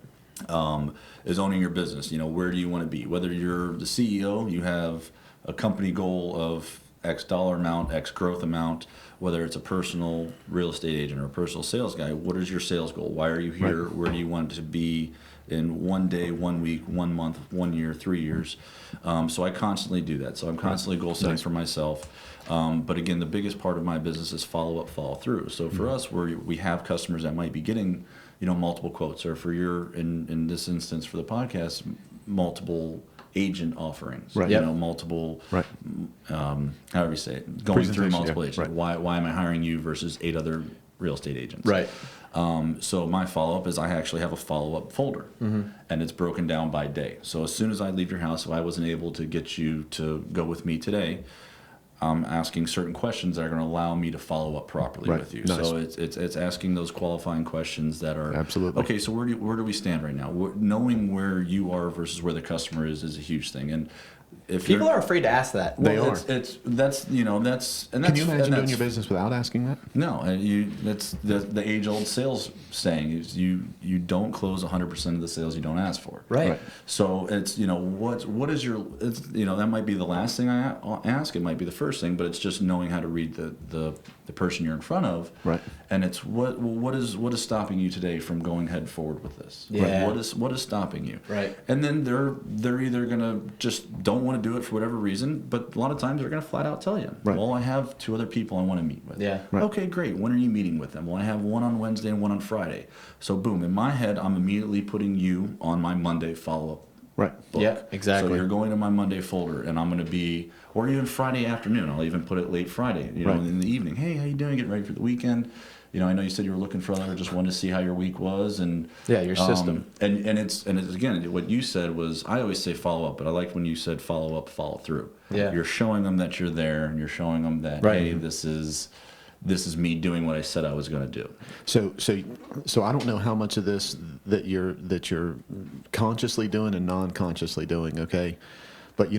Is owning your business. Where do you want to be? Whether you're the CEO, you have a company goal of X dollar amount, X growth amount, whether it's a personal real estate agent or a personal sales guy. What is your sales goal? Why are you here?
Right.
Where do you want to be in 1 day, 1 week, 1 month, 1 year, 3 years? So I constantly do that. So I'm constantly goal setting for myself. But again, the biggest part of my business is follow up, follow through. So for us, we have customers that might be getting, multiple quotes, or for in this instance for the podcast, multiple agent offerings,
right.
Multiple,
right.
However you say it, going through multiple agents.
Right.
Why am I hiring you versus 8 other real estate agents?
Right.
So my follow-up is I actually have a follow-up folder, and it's broken down by day. So as soon as I leave your house, if I wasn't able to get you to go with me today, I'm asking certain questions that are going to allow me to follow up properly with you.
Nice.
So it's asking those qualifying questions that are
absolutely
okay. So where do we stand right now? Knowing where you are versus where the customer is a huge thing. And if
People are afraid to ask that.
They are.
That's
Can you imagine doing your business without asking that?
No, that's the age-old sales saying is you don't close 100% of the sales you don't ask for.
Right.
So it's what is your that might be the last thing I ask. It might be the first thing, but it's just knowing how to read the person you're in front of.
Right.
And it's what is stopping you today from going head forward with this?
Yeah.
What is stopping you?
Right.
And then they're either gonna just don't want to do it for whatever reason, but a lot of times they're gonna flat out tell you,
right.
well, I have 2 other people I want to meet with.
Yeah.
Right.
Okay, great. When are you meeting with them? Well, I have one on Wednesday and one on Friday. So boom, in my head, I'm immediately putting you on my Monday follow-up
Right.
book.
Yeah, exactly.
So you're going to my Monday folder, and I'm going to be, or even Friday afternoon. I'll even put it late Friday,
right.
in the evening. Hey, how you doing? Getting ready for the weekend. I know you said you were looking for other. Just wanted to see how your week was, and
your system.
And it's again, what you said was, I always say follow up, but I like when you said follow up, follow through.
Yeah.
You're showing them that you're there, and you're showing them that hey, this is me doing what I said I was going to do.
So I don't know how much of this that you're consciously doing and non-consciously doing. Okay, but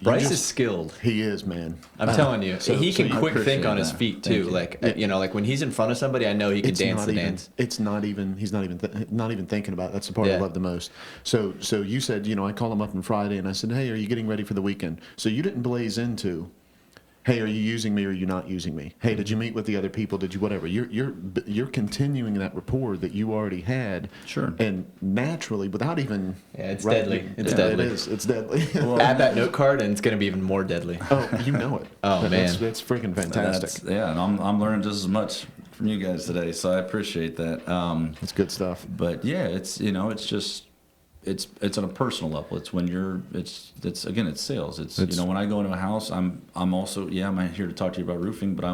Bryce is skilled.
He is, man.
I'm telling you, he can quick think on his
that.
feet too. Like like when he's in front of somebody, I know he can dance the dance.
It's not even. He's not even thinking about it. That's the part I love the most. So you said, I call him up on Friday and I said, hey, are you getting ready for the weekend? So you didn't blaze into, hey, are you using me or are you not using me? Hey, did you meet with the other people? Did you whatever? You're continuing that rapport that you already had.
Sure.
And naturally, without even.
Yeah, it's deadly. It's deadly.
It is. It's deadly.
Well, add that note card, and it's going to be even more deadly.
Oh, you know it.
Oh, man.
That's freaking fantastic.
And I'm learning just as much from you guys today, so I appreciate that.
That's good stuff.
But yeah, it's it's just. It's on a personal level. It's when it's sales. It's when I go into a house, I'm also I'm here to talk to you about roofing, but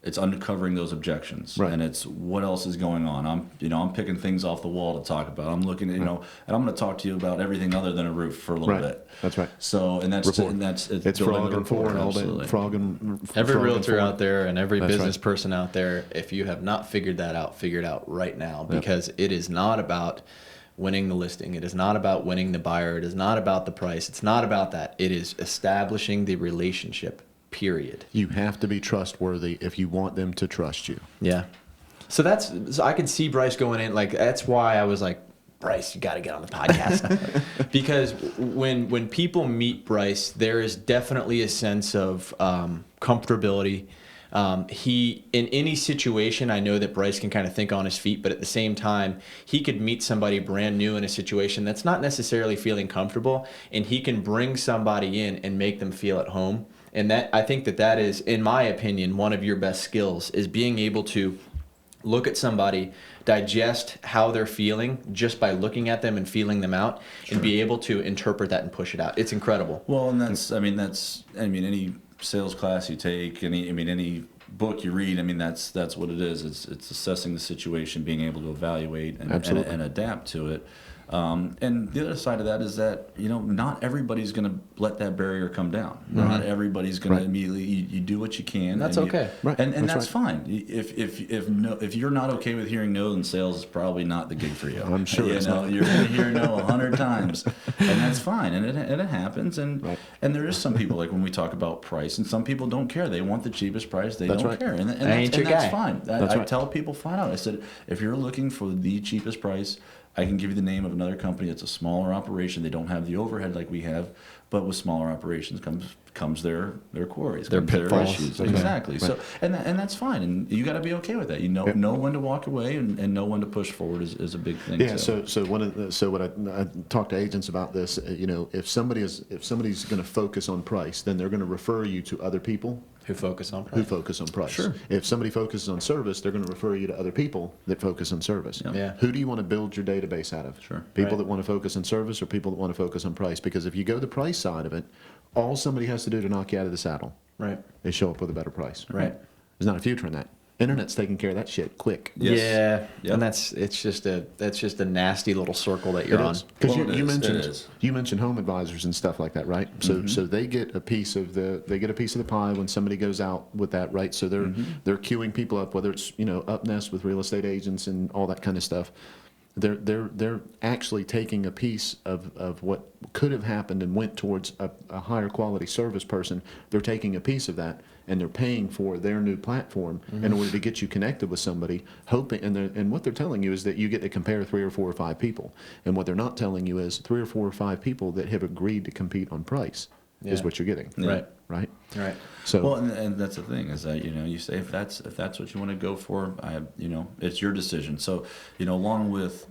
it's uncovering those objections,
right.
And it's what else is going on. I'm picking things off the wall to talk about. I'm looking at and I'm going to talk to you about everything other than a roof for a little bit.
That's right.
So
it's frog and four and all day.
Every realtor out there and every
That's
business
right.
person out there, if you have not figured that out, figure it out right now, because it is not about winning the listing. It is not about winning the buyer. It is not about the price. It's not about that. It is establishing the relationship, period.
You have to be trustworthy if you want them to trust you.
Yeah. So I could see Bryce going in. Like, that's why I was like, Bryce, you got to get on the podcast. Because when people meet Bryce, there is definitely a sense of comfortability. He, in any situation, I know that Bryce can kind of think on his feet, but at the same time, he could meet somebody brand new in a situation that's not necessarily feeling comfortable, and he can bring somebody in and make them feel at home. And I think that is, in my opinion, one of your best skills, is being able to look at somebody, digest how they're feeling just by looking at them and feeling them out, and be able to interpret that and push it out. It's incredible.
Well, and that's any sales class you take, any book you read, that's what it is. It's assessing the situation, being able to evaluate and adapt to it. And the other side of that is that, not everybody's going to let that barrier come down. Not everybody's going to immediately, you do what you can.
And that's okay.
And that's fine. If you're not okay with hearing no, then sales is probably not the gig for you.
I'm sure it's not.
You're going to hear no 100 times, and that's fine. And it happens. And there is some people, like when we talk about price, and some people don't care. They want the cheapest price. They don't care. And that's fine. I tell people flat out. I said, if you're looking for the cheapest price, I can give you the name of another company that's a smaller operation. They don't have the overhead like we have, but with smaller operations comes their quarries,
Their
comes their
pitfalls.
issues.
Okay.
Exactly.
Right.
So and that's fine, and you got to be okay with that. You know when to walk away and know when to push forward is a big thing.
Yeah.
too.
So what I talk to agents about this. If somebody's going to focus on price, then they're going to refer you to other people
Who focus on
who
price.
focus on price.
Sure.
If somebody focuses on service, they're going to refer you to other people that focus on service.
Yep.
Yeah.
Who do you want to build your database out of?
Sure.
People
Right.
that want to focus on service or people that want to focus on price? Because if you go the price side of it, all somebody has to do to knock you out of the saddle
Right.
is show up with a better price.
Right.
There's not a future in that. Internet's taking care of that shit quick.
Yes.
Yeah,
Yep.
and that's just a nasty little circle that you're on.
Because
Well,
you
it is.
mentioned home advisors and stuff like that, right? So they get a piece of the pie when somebody goes out with that, right? So they're queuing people up, whether it's up nest with real estate agents and all that kind of stuff. They're actually taking a piece of what could have happened and went towards a higher quality service person. They're taking a piece of that and they're paying for their new platform in order to get you connected with somebody, hoping and what they're telling you is that you get to compare 3 or 4 or 5 people, and what they're not telling you is 3 or 4 or 5 people that have agreed to compete on price is
Yeah.
what you're getting.
Right.
Right.
Right.
So
Well, and that's the thing is that you say if that's what you want to go for, it's your decision. So along with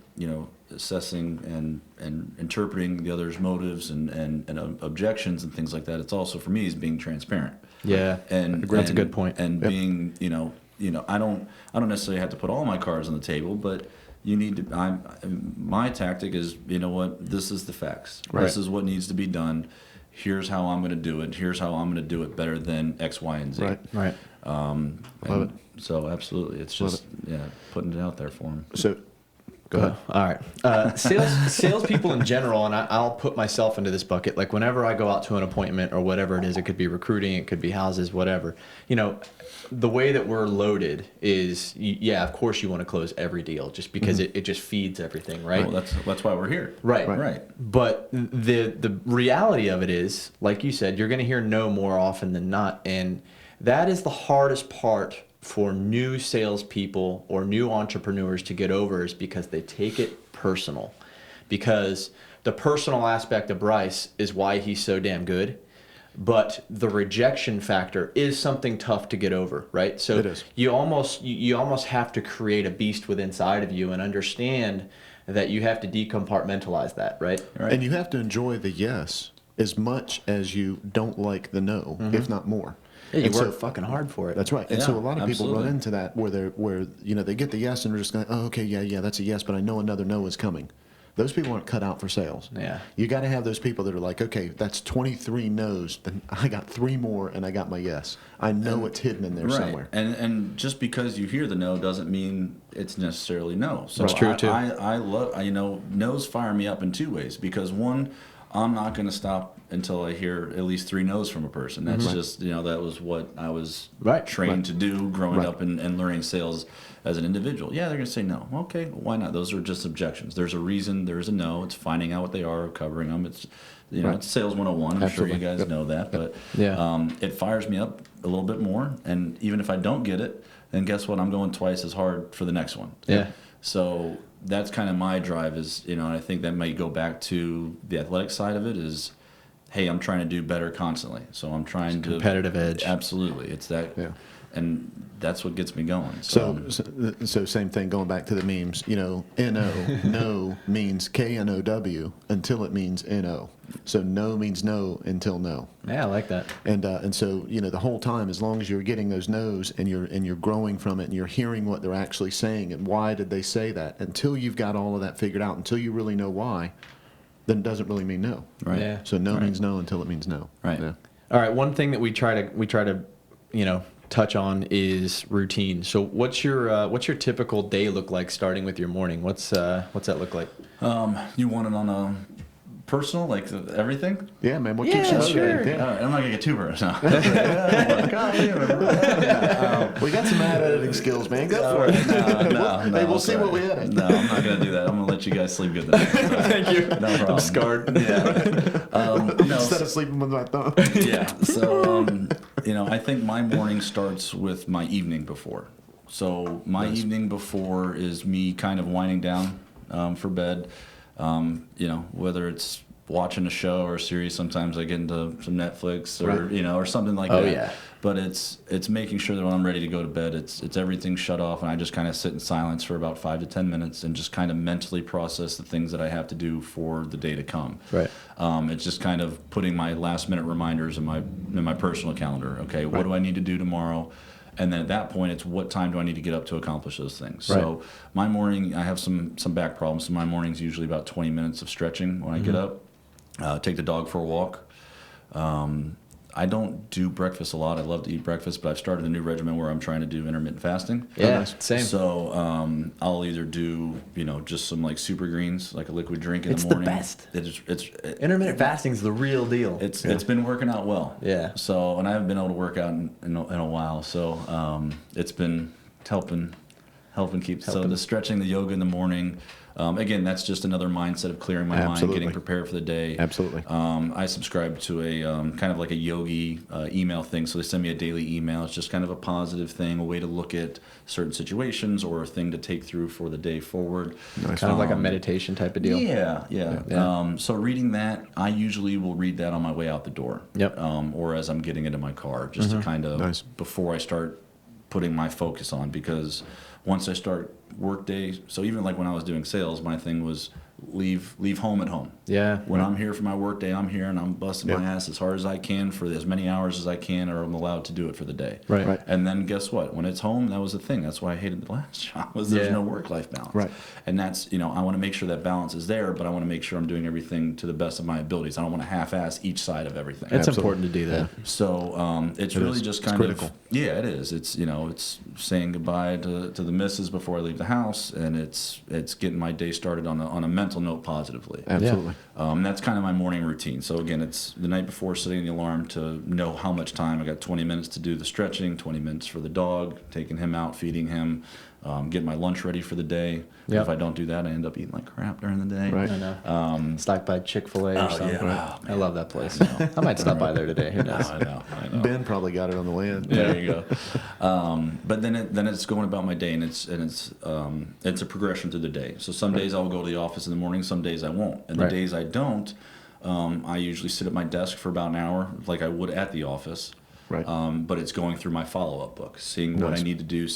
assessing and interpreting the other's motives and objections and things like that, it's also for me is being transparent.
Yeah,
And
that's a good point.
And
Yep.
being I don't necessarily have to put all my cards on the table, but you need to. My tactic is this is the facts.
Right.
This is what needs to be done. Here's how I'm going to do it. Here's how I'm going to do it better than X, Y, and Z.
right.
Right.
Love
And so absolutely, it's
Love
just putting it out there for them.
So go ahead.
All right. Salespeople in general, and I'll put myself into this bucket. Like whenever I go out to an appointment or whatever it is, it could be recruiting, it could be houses, whatever. The way that we're loaded is, of course you want to close every deal just because it just feeds everything, right?
Well, that's why we're here.
Right.
Right.
But the reality of it is, like you said, you're going to hear no more often than not, and that is the hardest part for new salespeople or new entrepreneurs to get over, is because they take it personal. Because the personal aspect of Bryce is why he's so damn good, but the rejection factor is something tough to get over, right? So
It is.
you almost have to create a beast within inside of you and understand that you have to decompartmentalize that, right?
Right.
And you have to enjoy the yes as much as you don't like the no, if not more.
Yeah, you
And
work fucking hard for it.
That's right. And
Yeah,
so a lot of people
absolutely.
run into that where they get the yes and they're just going, oh, okay, yeah, that's a yes, but I know another no is coming. Those people aren't cut out for sales.
Yeah.
You got to have those people that are like, okay, that's 23 no's, then I got 3 more and I got my yes. I know it's hidden in there
Right.
somewhere.
And just because you hear the no doesn't mean it's necessarily no. So
That's true, too.
I love no's fire me up in 2 ways, because one, I'm not going to stop until I hear at least 3 no's from a person. That's just that was what I was
Right.
trained to do growing
Right.
up and learning sales as an individual. Yeah, they're going to say no. Okay, why not? Those are just objections. There's a reason. There's a no. It's finding out what they are, covering them. It's
Right.
it's sales 101. I'm
Absolutely.
sure you guys
Yep.
know that, but
Yeah.
it fires me up a little bit more. And even if I don't get it, then guess what? I'm going twice as hard for the next one.
Yeah.
So that's kind of my drive is, and I think that might go back to the athletic side of it is, hey, I'm trying to do better constantly. So I'm trying to
competitive edge.
Absolutely. It's that.
Yeah.
And that's what gets me going.
So same thing, going back to the memes, NO, no means KNOW until it means NO. So no means no until no.
Yeah, I like that.
And so the whole time, as long as you're getting those no's and you're growing from it and you're hearing what they're actually saying and why did they say that, until you've got all of that figured out, until you really know why, then it doesn't really mean no.
Right.
Yeah.
So no
Right.
means no until it means no.
Right.
Yeah.
All right, one thing that we try to touch on is routine. So what's your typical day look like starting with your morning? What's that look like?
You want it on a personal, like everything?
Yeah, man. What
Yeah,
keeps you
sure.
motivated?
All
Yeah.
right, I'm not going to get too personal.
We got some ad editing skills, man. Go for it.
No,
Hey, we'll see what we edit.
No, I'm not going to do that. I'm going to let you guys sleep good tonight. So,
Thank you.
no problem.
I'm scarred.
Yeah. No,
Instead of sleeping with my thumb.
yeah. So, I think my morning starts with my evening before. So my evening before is me kind of winding down for bed. Whether it's watching a show or a series. Sometimes I get into some Netflix or
Right.
or something like
Oh,
that.
yeah.
But it's making sure that when I'm ready to go to bed, it's everything shut off, and I just kind of sit in silence for about 5 to 10 minutes and just kind of mentally process the things that I have to do for the day to come.
Right.
It's just kind of putting my last minute reminders in my personal calendar. Okay, what do I need to do tomorrow? And then at that point, it's what time do I need to get up to accomplish those things.
Right.
So my morning, I have some back problems, so my morning's usually about 20 minutes of stretching when I get up. Take the dog for a walk. I don't do breakfast a lot. I love to eat breakfast, but I've started a new regimen where I'm trying to do intermittent fasting.
Yeah, same.
So I'll either do just some like super greens, like a liquid drink in
It's
the
the
morning.
best.
It's
Intermittent fasting's the real deal.
it's been working out well.
Yeah.
So, and I haven't been able to work out in a while. So it's been helping keep. So the stretching, the yoga in the morning. Again, that's just another mindset of clearing my mind,
Absolutely.
getting prepared for the day.
Absolutely.
I subscribe to a kind of like a yogi email thing. So they send me a daily email. It's just kind of a positive thing, a way to look at certain situations or a thing to take through for the day forward.
Nice.
Kind of like a meditation type of deal.
Yeah. So reading that, I usually will read that on my way out the door.
Yep.
Or as I'm getting into my car, just to kind of,
Nice.
before I start putting my focus on, because once I start work day, so even like when I was doing sales, my thing was leave home at home.
Yeah.
When I'm here for my work day, I'm here and I'm busting
Yep.
my ass as hard as I can for as many hours as I can, or I'm allowed to do it for the day.
Right.
Right.
And then guess what? When it's home, that was the thing. That's why I hated the last job, was there's
Yeah.
no work-life balance.
Right.
And that's, I want to make sure that balance is there, but I want to make sure I'm doing everything to the best of my abilities. I don't want to half-ass each side of everything.
It's
Absolutely.
important to do that.
So it's
It
really
is.
just
It's
kind
critical.
of, yeah, it is. It's it's saying goodbye to the missus before I leave the house, and it's getting my day started on a mental note positively.
Absolutely.
That's kind of my morning routine. So again, it's the night before setting the alarm to know how much time I got. 20 minutes to do the stretching, 20 minutes for the dog, taking him out, feeding him, getting my lunch ready for the day.
Yep.
If I don't do that, I end up eating like crap during the day.
Right.
I know. Stop by Chick-fil-A or something.
yeah. Oh,
I love that place. I might stop by there today. Who knows?
I know.
Ben probably got it on the way in.
There you go. But then it's going about my day, and it's a progression through the day. So some days I'll go to the office in the morning, some days I won't. And the
Right.
days I don't, I usually sit at my desk for about an hour, like I would at the office.
Right.
But it's going through my follow-up book, seeing what
Nice.
I need to do,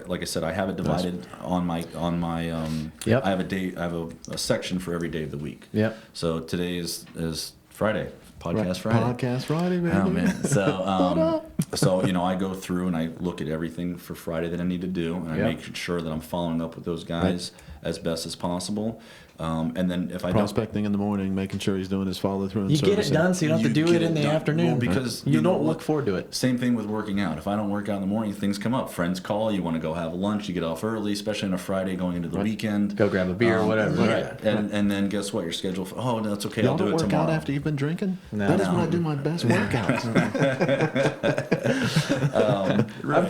like I said, I have it divided on my
Yep.
I have a section for every day of the week.
Yep.
So today is Friday, podcast
Right.
Friday.
Podcast Friday, man.
Oh man! So I go through and I look at everything for Friday that I need to do, and I
Yep.
make sure that I'm following up with those guys as best as possible. And then if I don't,
Prospecting in the morning, making sure he's doing his follow through and
You get it
servicing.
done so you don't have to
You
do
get
it in
it
the
done.
afternoon.
Well, because
you
you know
don't
what?
look forward to it.
same thing with working out. If I don't work out in the morning, things come up. Friends call. You want to go have lunch. You get off early, especially on a Friday going into the weekend.
Go grab a beer or whatever.
Yeah.
Right.
And then guess what? Your schedule. Oh, that's okay.
Y'all
I'll do
don't
it
work
tomorrow.
out after you've been drinking?
No.
That is
No.
when I do my best workouts.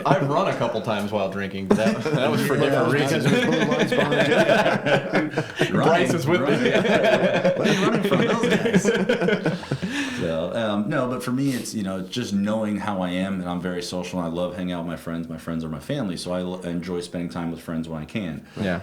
I've run a couple times while drinking, but that was for different reasons. Bryce is with me.
Where are you running from? Those guys. So, no, but for me, it's it's just knowing how I am, and I'm very social. And I love hanging out with my friends. My friends are my family, so I enjoy spending time with friends when I can.
Yeah.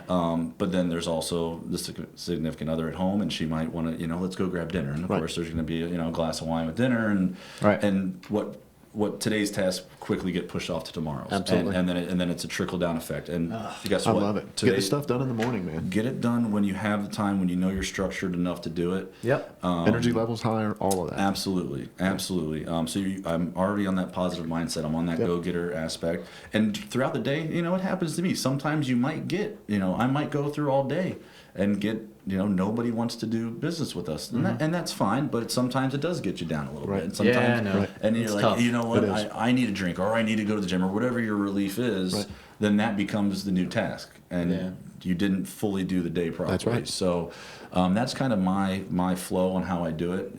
But then there's also the significant other at home, and she might want to, let's go grab dinner. And of
Right.
course, there's going to be a glass of wine with dinner, and
Right.
and what today's tasks quickly get pushed off to tomorrow's.
Absolutely.
And then it's a trickle down effect. And guess
I
what?
love it. Get the
Today's-
stuff done in the morning, man.
Get it done when you have the time, when you know you're structured enough to do it.
Yep.
Energy levels higher, all of that.
Absolutely. So I'm already on that positive mindset. I'm on that
Yep.
go-getter aspect. And throughout the day, it happens to me. Sometimes you might get, I might go through all day and get, nobody wants to do business with us. And that's fine, but sometimes it does get you down a little
Right.
bit. And sometimes,
Yeah, I know.
Right.
and you're
It's
like,
tough.
you know what,
It is.
I need a drink, or I need to go to the gym, or whatever your relief is,
Right.
then that becomes the new task. And
Yeah.
you didn't fully do the day properly.
That's right.
So that's kind of my flow on how I do it.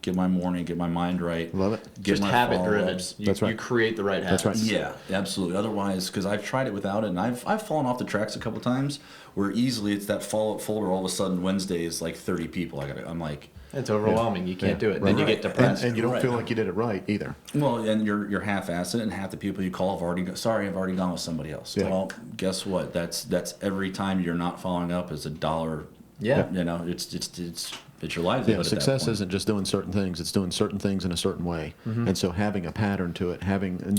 Get my morning, get my mind right.
Love it.
Get
Just
my
habit driven.
follow-ups.
That's right.
You create the right habits.
That's right.
Yeah, absolutely. Otherwise, because I've tried it without it, and I've fallen off the tracks a couple times where easily it's that follow-up folder. All of a sudden, Wednesday is like 30 people. I'm like,
It's overwhelming. You can't do it.
Right.
Then you get depressed.
And you don't
Right.
feel like you did it right either.
well, and you're half-assed it, and half the people you call have already I've already gone with somebody else.
Yeah.
Well, guess what? That's every time you're not following up is $1
Yeah.
You know, it's your livelihood.
Yeah,
at
success
that point.
isn't just doing certain things; it's doing certain things in a certain way. And so, having a pattern to it,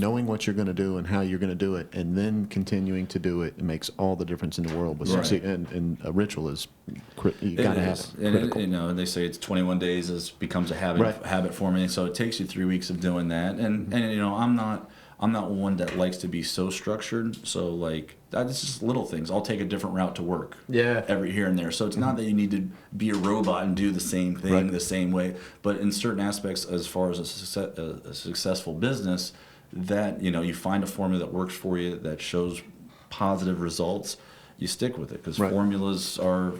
knowing what you're going to do and how you're going to do it, and then continuing to do it, it makes all the difference in the world. With
Right.
succeed, and a ritual is you got to have it.
And
Critical.
you know, they say it's 21 days becomes a habit forming. So it takes you 3 weeks of doing that. And you know, I'm not one that likes to be so structured. So like it's just little things. I'll take a different route to work.
Yeah.
Every here and there. So it's not that you need to be a robot and do the same thing
Right.
the same way. But in certain aspects, as far as a successful business, that you know you find a formula that works for you that shows positive results. You stick with it because
Right.
formulas are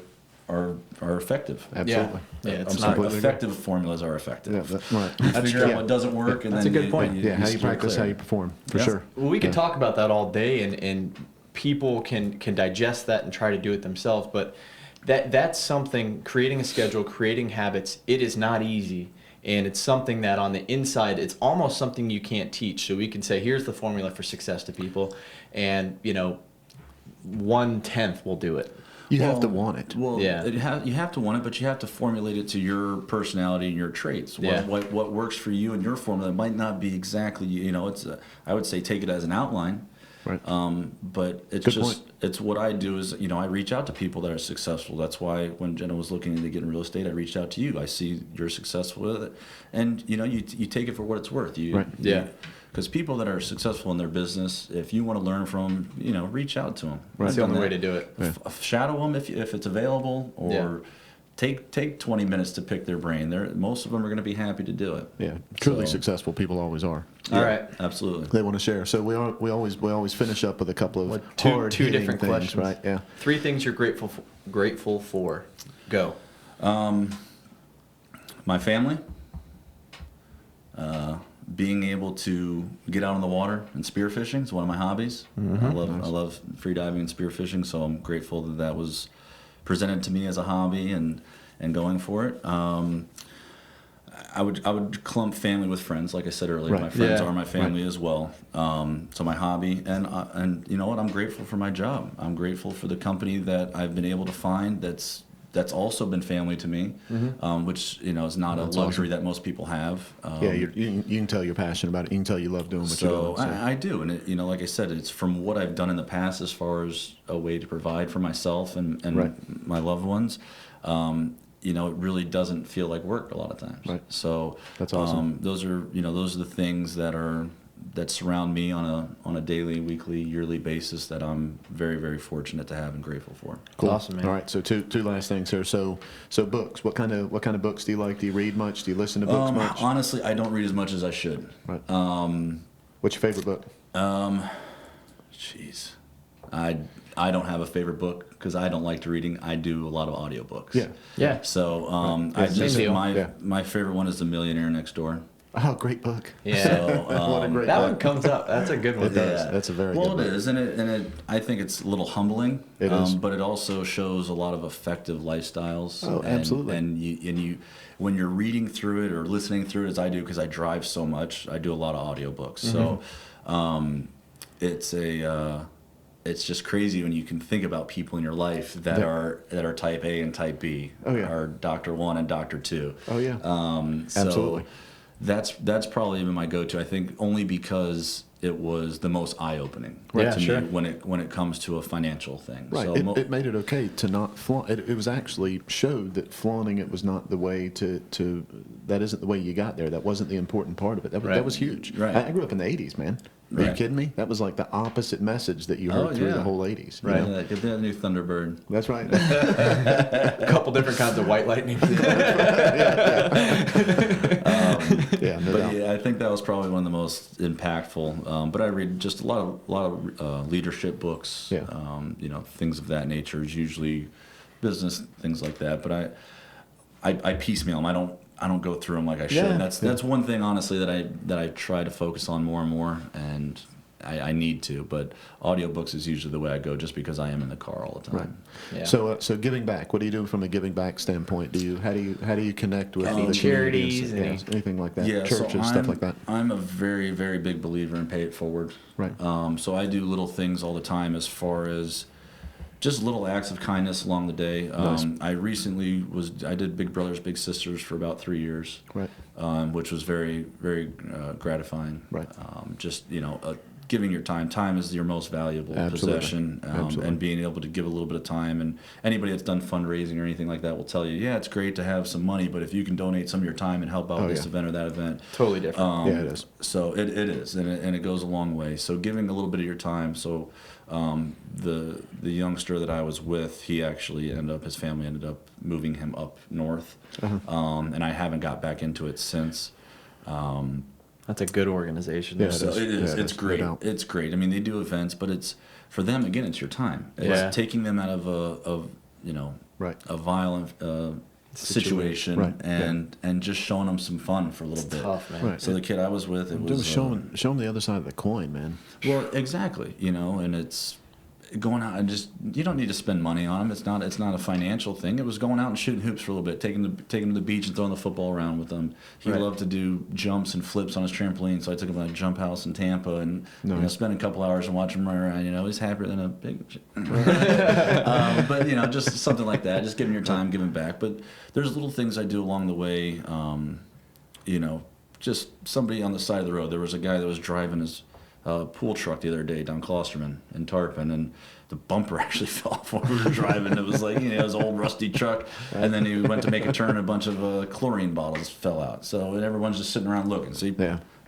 effective.
Absolutely.
Yeah,
I'm
it's
sorry,
not
effective formulas are effective.
Yeah, right.
You figure out
yeah.
what doesn't work, and
That's
then
a good point.
Yeah, how you
steer
practice,
clear.
how you perform, for
Yeah.
sure.
Well, we could
Yeah.
talk about that all day, and people can digest that and try to do it themselves. But that's something. Creating a schedule, creating habits. It is not easy, and it's something that on the inside, it's almost something you can't teach. So we can say, here's the formula for success to people, and you know, 1/10 will do it.
You have to want it.
Well,
Yeah.
you have to want it, but you have to formulate it to your personality and your traits.
Yeah.
What works for you and your formula might not be exactly, you know, I would say take it as an outline.
Right.
But it's
Good
just,
point.
it's what I do is, you know, I reach out to people that are successful. That's why when Jenna was looking into getting real estate, I reached out to you. I see you're successful with it. And, you know, you take it for what it's worth.
Right.
Yeah.
Because people that are successful in their business, if you want to learn from them, you know, reach out to them.
That's the only way to do it.
Shadow them if it's available, or
Yeah.
take 20 minutes to pick their brain. Most of them are going to be happy to do it.
Yeah, truly
So-
successful people always are.
All right.
Absolutely.
They want to share. So we always finish up with a couple of
What, two
hard-hitting
different
things,
questions.
right? Yeah.
3 things you're grateful for. Go.
My family, being able to get out on the water and spearfishing is one of my hobbies. I love free diving and spearfishing, so I'm grateful that was presented to me as a hobby and going for it. I would clump family with friends, like I said earlier.
Right.
My friends
Yeah.
are my family as well. So my hobby, and you know what? I'm grateful for my job. I'm grateful for the company that I've been able to find that's also been family to me, which you know is not a luxury that most people have.
Yeah, you can tell you're passionate about it. You can tell you love doing what you're
So
doing.
I do, and you know, like I said, it's from what I've done in the past as far as a way to provide for myself and
Right.
my loved ones. You know, it really doesn't feel like work a lot of times.
Right.
So
That's awesome.
those are the things that surround me on a daily, weekly, yearly basis that I'm very, very fortunate to have and grateful for.
Cool.
Awesome, man.
All right, so two last things here. So books. What kind of books do you like? Do you read much? Do you listen to books much?
Honestly, I don't read as much as I should.
Right. What's your favorite book?
Jeez, I don't have a favorite book because I don't like to reading. I do a lot of audiobooks.
Yeah.
Yeah.
So
Yeah,
same deal.
my favorite one is The Millionaire Next Door.
Oh, great book.
Yeah.
So,
What a great
That
book.
one comes up. That's a good one.
It does. That's a very
well,
good
it
book.
is, and it I think it's a little humbling.
It is.
But it also shows a lot of effective lifestyles.
Oh, absolutely.
And you when you're reading through it or listening through it, as I do, because I drive so much, I do a lot of audiobooks. So it's just crazy when you can think about people in your life that
Yeah.
are type A and type B,
Oh, yeah.
or Dr. 1 and Dr. 2.
Oh, yeah.
So
Absolutely.
that's probably been my go-to. I think only because it was the most eye-opening
Yeah,
to
sure.
me when it comes to a financial thing.
Right.
So
It made it okay to not flaunt. It was actually showed that flaunting it was not the way to. That isn't the way you got there. That wasn't the important part of it. That
Right.
was huge.
Right.
I grew up in the '80s, man. Are you
Right.
kidding me? That was like the opposite message that you heard through the whole '80s. you
Right.
know?
Yeah, get that new Thunderbird.
That's right.
A couple different kinds of white lightning.
Yeah, no
But
doubt.
yeah, I think that was probably one of the most impactful. But I read just a lot of leadership books.
Yeah.
You know, things of that nature is usually business things like that. But I piecemeal them. I don't go through them like I should.
Yeah.
That's one thing honestly that I try to focus on more and more, and I need to. But audiobooks is usually the way I go, just because I am in the car all the time.
Right.
Yeah.
So giving back. What do you do from a giving back standpoint? How do you connect with
Any
the
charities,
community and
any-
anything like that?
Yeah,
Churches, stuff like that.
I'm a very, very big believer in pay it forward.
Right.
So I do little things all the time as far as just little acts of kindness along the day.
Nice.
I did Big Brothers Big Sisters for about 3 years,
Right.
Which was very very gratifying.
Right.
Just giving your time. Time is your most valuable
Absolutely.
possession,
Absolutely.
and being able to give a little bit of time. And anybody that's done fundraising or anything like that will tell you, yeah, it's great to have some money, but if you can donate some of your time and help out this event or that event,
Totally different.
Yeah, it is.
So it is, and it goes a long way. So giving a little bit of your time. So the youngster that I was with, his family ended up moving him up north, and I haven't got back into it since.
That's a good organization.
Yeah,
So it is. It's great.
No doubt.
It's great. I mean, they do events, but it's for them again. It's your time. It's taking them out of
Right.
a violent situation,
Right.
and just showing them some fun for a little bit.
Tough, man.
Right.
So the kid I was with, it was
Show them the other side of the coin, man.
well, exactly. And it's going out and you don't need to spend money on them. It's not a financial thing. It was going out and shooting hoops for a little bit, taking him to the beach and throwing the football around with them. He loved to do jumps and flips on his trampoline, so I took him to a jump house in Tampa and spent a couple hours and watch him run around. He's happier than a big. But just something like that. Just giving your time, giving back. But there's little things I do along the way. Just somebody on the side of the road. There was a guy that was driving his pool truck the other day down Klosterman in Tarpon, and the bumper actually fell off while we were driving. It was like, his old rusty truck, and then he went to make a turn, and a bunch of chlorine bottles fell out. So everyone's just sitting around looking. So he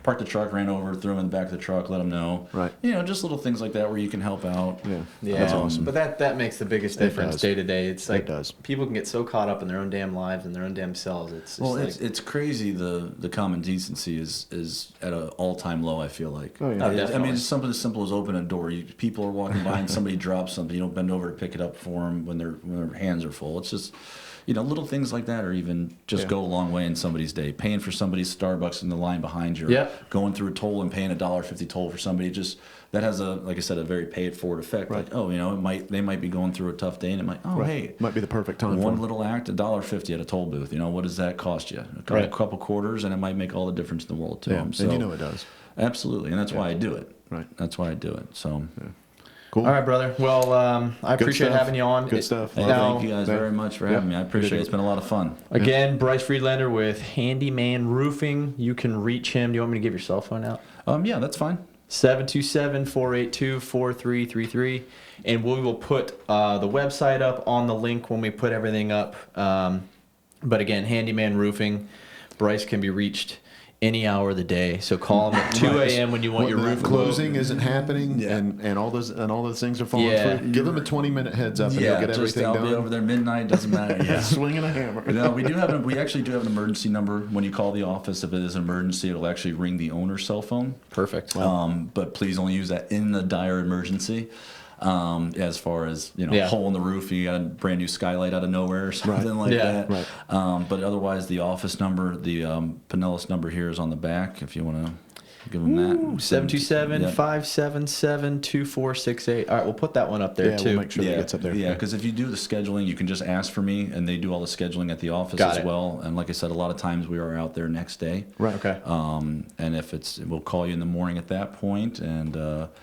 parked the truck, ran over, threw him in the back of the truck, let him know.
Right.
Just little things like that where you can help out.
Yeah,
That's awesome.
But that makes the biggest difference
does.
day to day. It's like
It does.
people can get so caught up in their own damn lives and their own damn selves.
It's crazy. The common decency is at an all-time low, I feel like.
Oh, yeah.
Oh, definitely.
It's something as simple as open a door. People are walking by and somebody drops something. You don't bend over to pick it up for them when their hands are full. It's just, little things like that, or even just go a long way in somebody's day. Paying for somebody's Starbucks in the line behind you. Or going through a toll and paying $1.50 toll for somebody. That has like I said, a very pay it forward effect.
Right.
Like, they might be going through a tough day, and it might, hey,
might be the perfect time for
one
them.
little act, $1.50 at a toll booth. What does that cost you? A couple quarters, and it might make all the difference in the world to them. So,
and it does.
Absolutely, and that's why I do it.
Right.
That's why I do it. So.
Cool.
All right, brother. Well, I appreciate
stuff.
having you on.
Good stuff.
Hey,
Now,
thank you guys very much for having me. I appreciate it. It's been a lot of fun.
Again, Bryce Friedlander with Handyman Roofing. You can reach him. Do you want me to give your cell phone out?
Yeah, that's fine.
727-482-4333. And we will put the website up on the link when we put everything up. But again, Handyman Roofing. Bryce can be reached any hour of the day. So call him at 2 a.m. when you want your roof
closing isn't happening, and all those things are falling through. Give them a 20-minute heads up, and you'll get everything
I'll
done.
be over there midnight. Doesn't matter.
Swinging a hammer.
No, we actually do have an emergency number. When you call the office, if it is an emergency, it'll actually ring the owner's cell phone.
Perfect.
But please only use that in the dire emergency. As far as hole in the roof, you got a brand new skylight out of nowhere or something like that.
Right.
But otherwise, the office number, the Pinellas number here is on the back. If you want to give them that.
727-577-2468. All right, we'll put that one up there too.
We'll make sure that gets up there.
Yeah, because if you do the scheduling, you can just ask for me, and they do all the scheduling at the office as well. And like I said, a lot of times we are out there next day.
Right.
Okay.
And if we'll call you in the morning at that point, and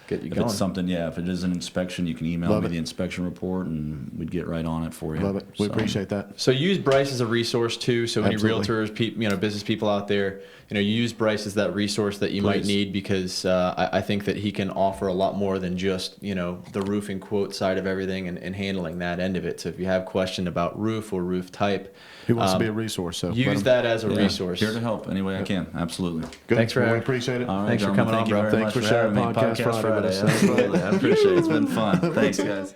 get you
if
going.
it's something, if it is an inspection, you can email
Love
me
it.
the inspection report, and we'd get right on it for you.
Love it. We appreciate that.
So use Bryce as a resource too. So any
Absolutely.
realtors, business people out there, use Bryce as that resource that you might need, because I think that he can offer a lot more than just the roofing quote side of everything and handling that end of it. So if you have question about roof or roof type,
He wants to be a resource, so
use that as a resource.
Here to help any way I can. Absolutely.
Good.
Thanks for
We
having-
appreciate it.
All right,
Thanks for
gentlemen,
coming on,
thank you
bro.
very
Thanks
much
for sharing
having me.
Podcast Friday with us.
Absolutely. I appreciate it. It's been fun. Thanks, guys.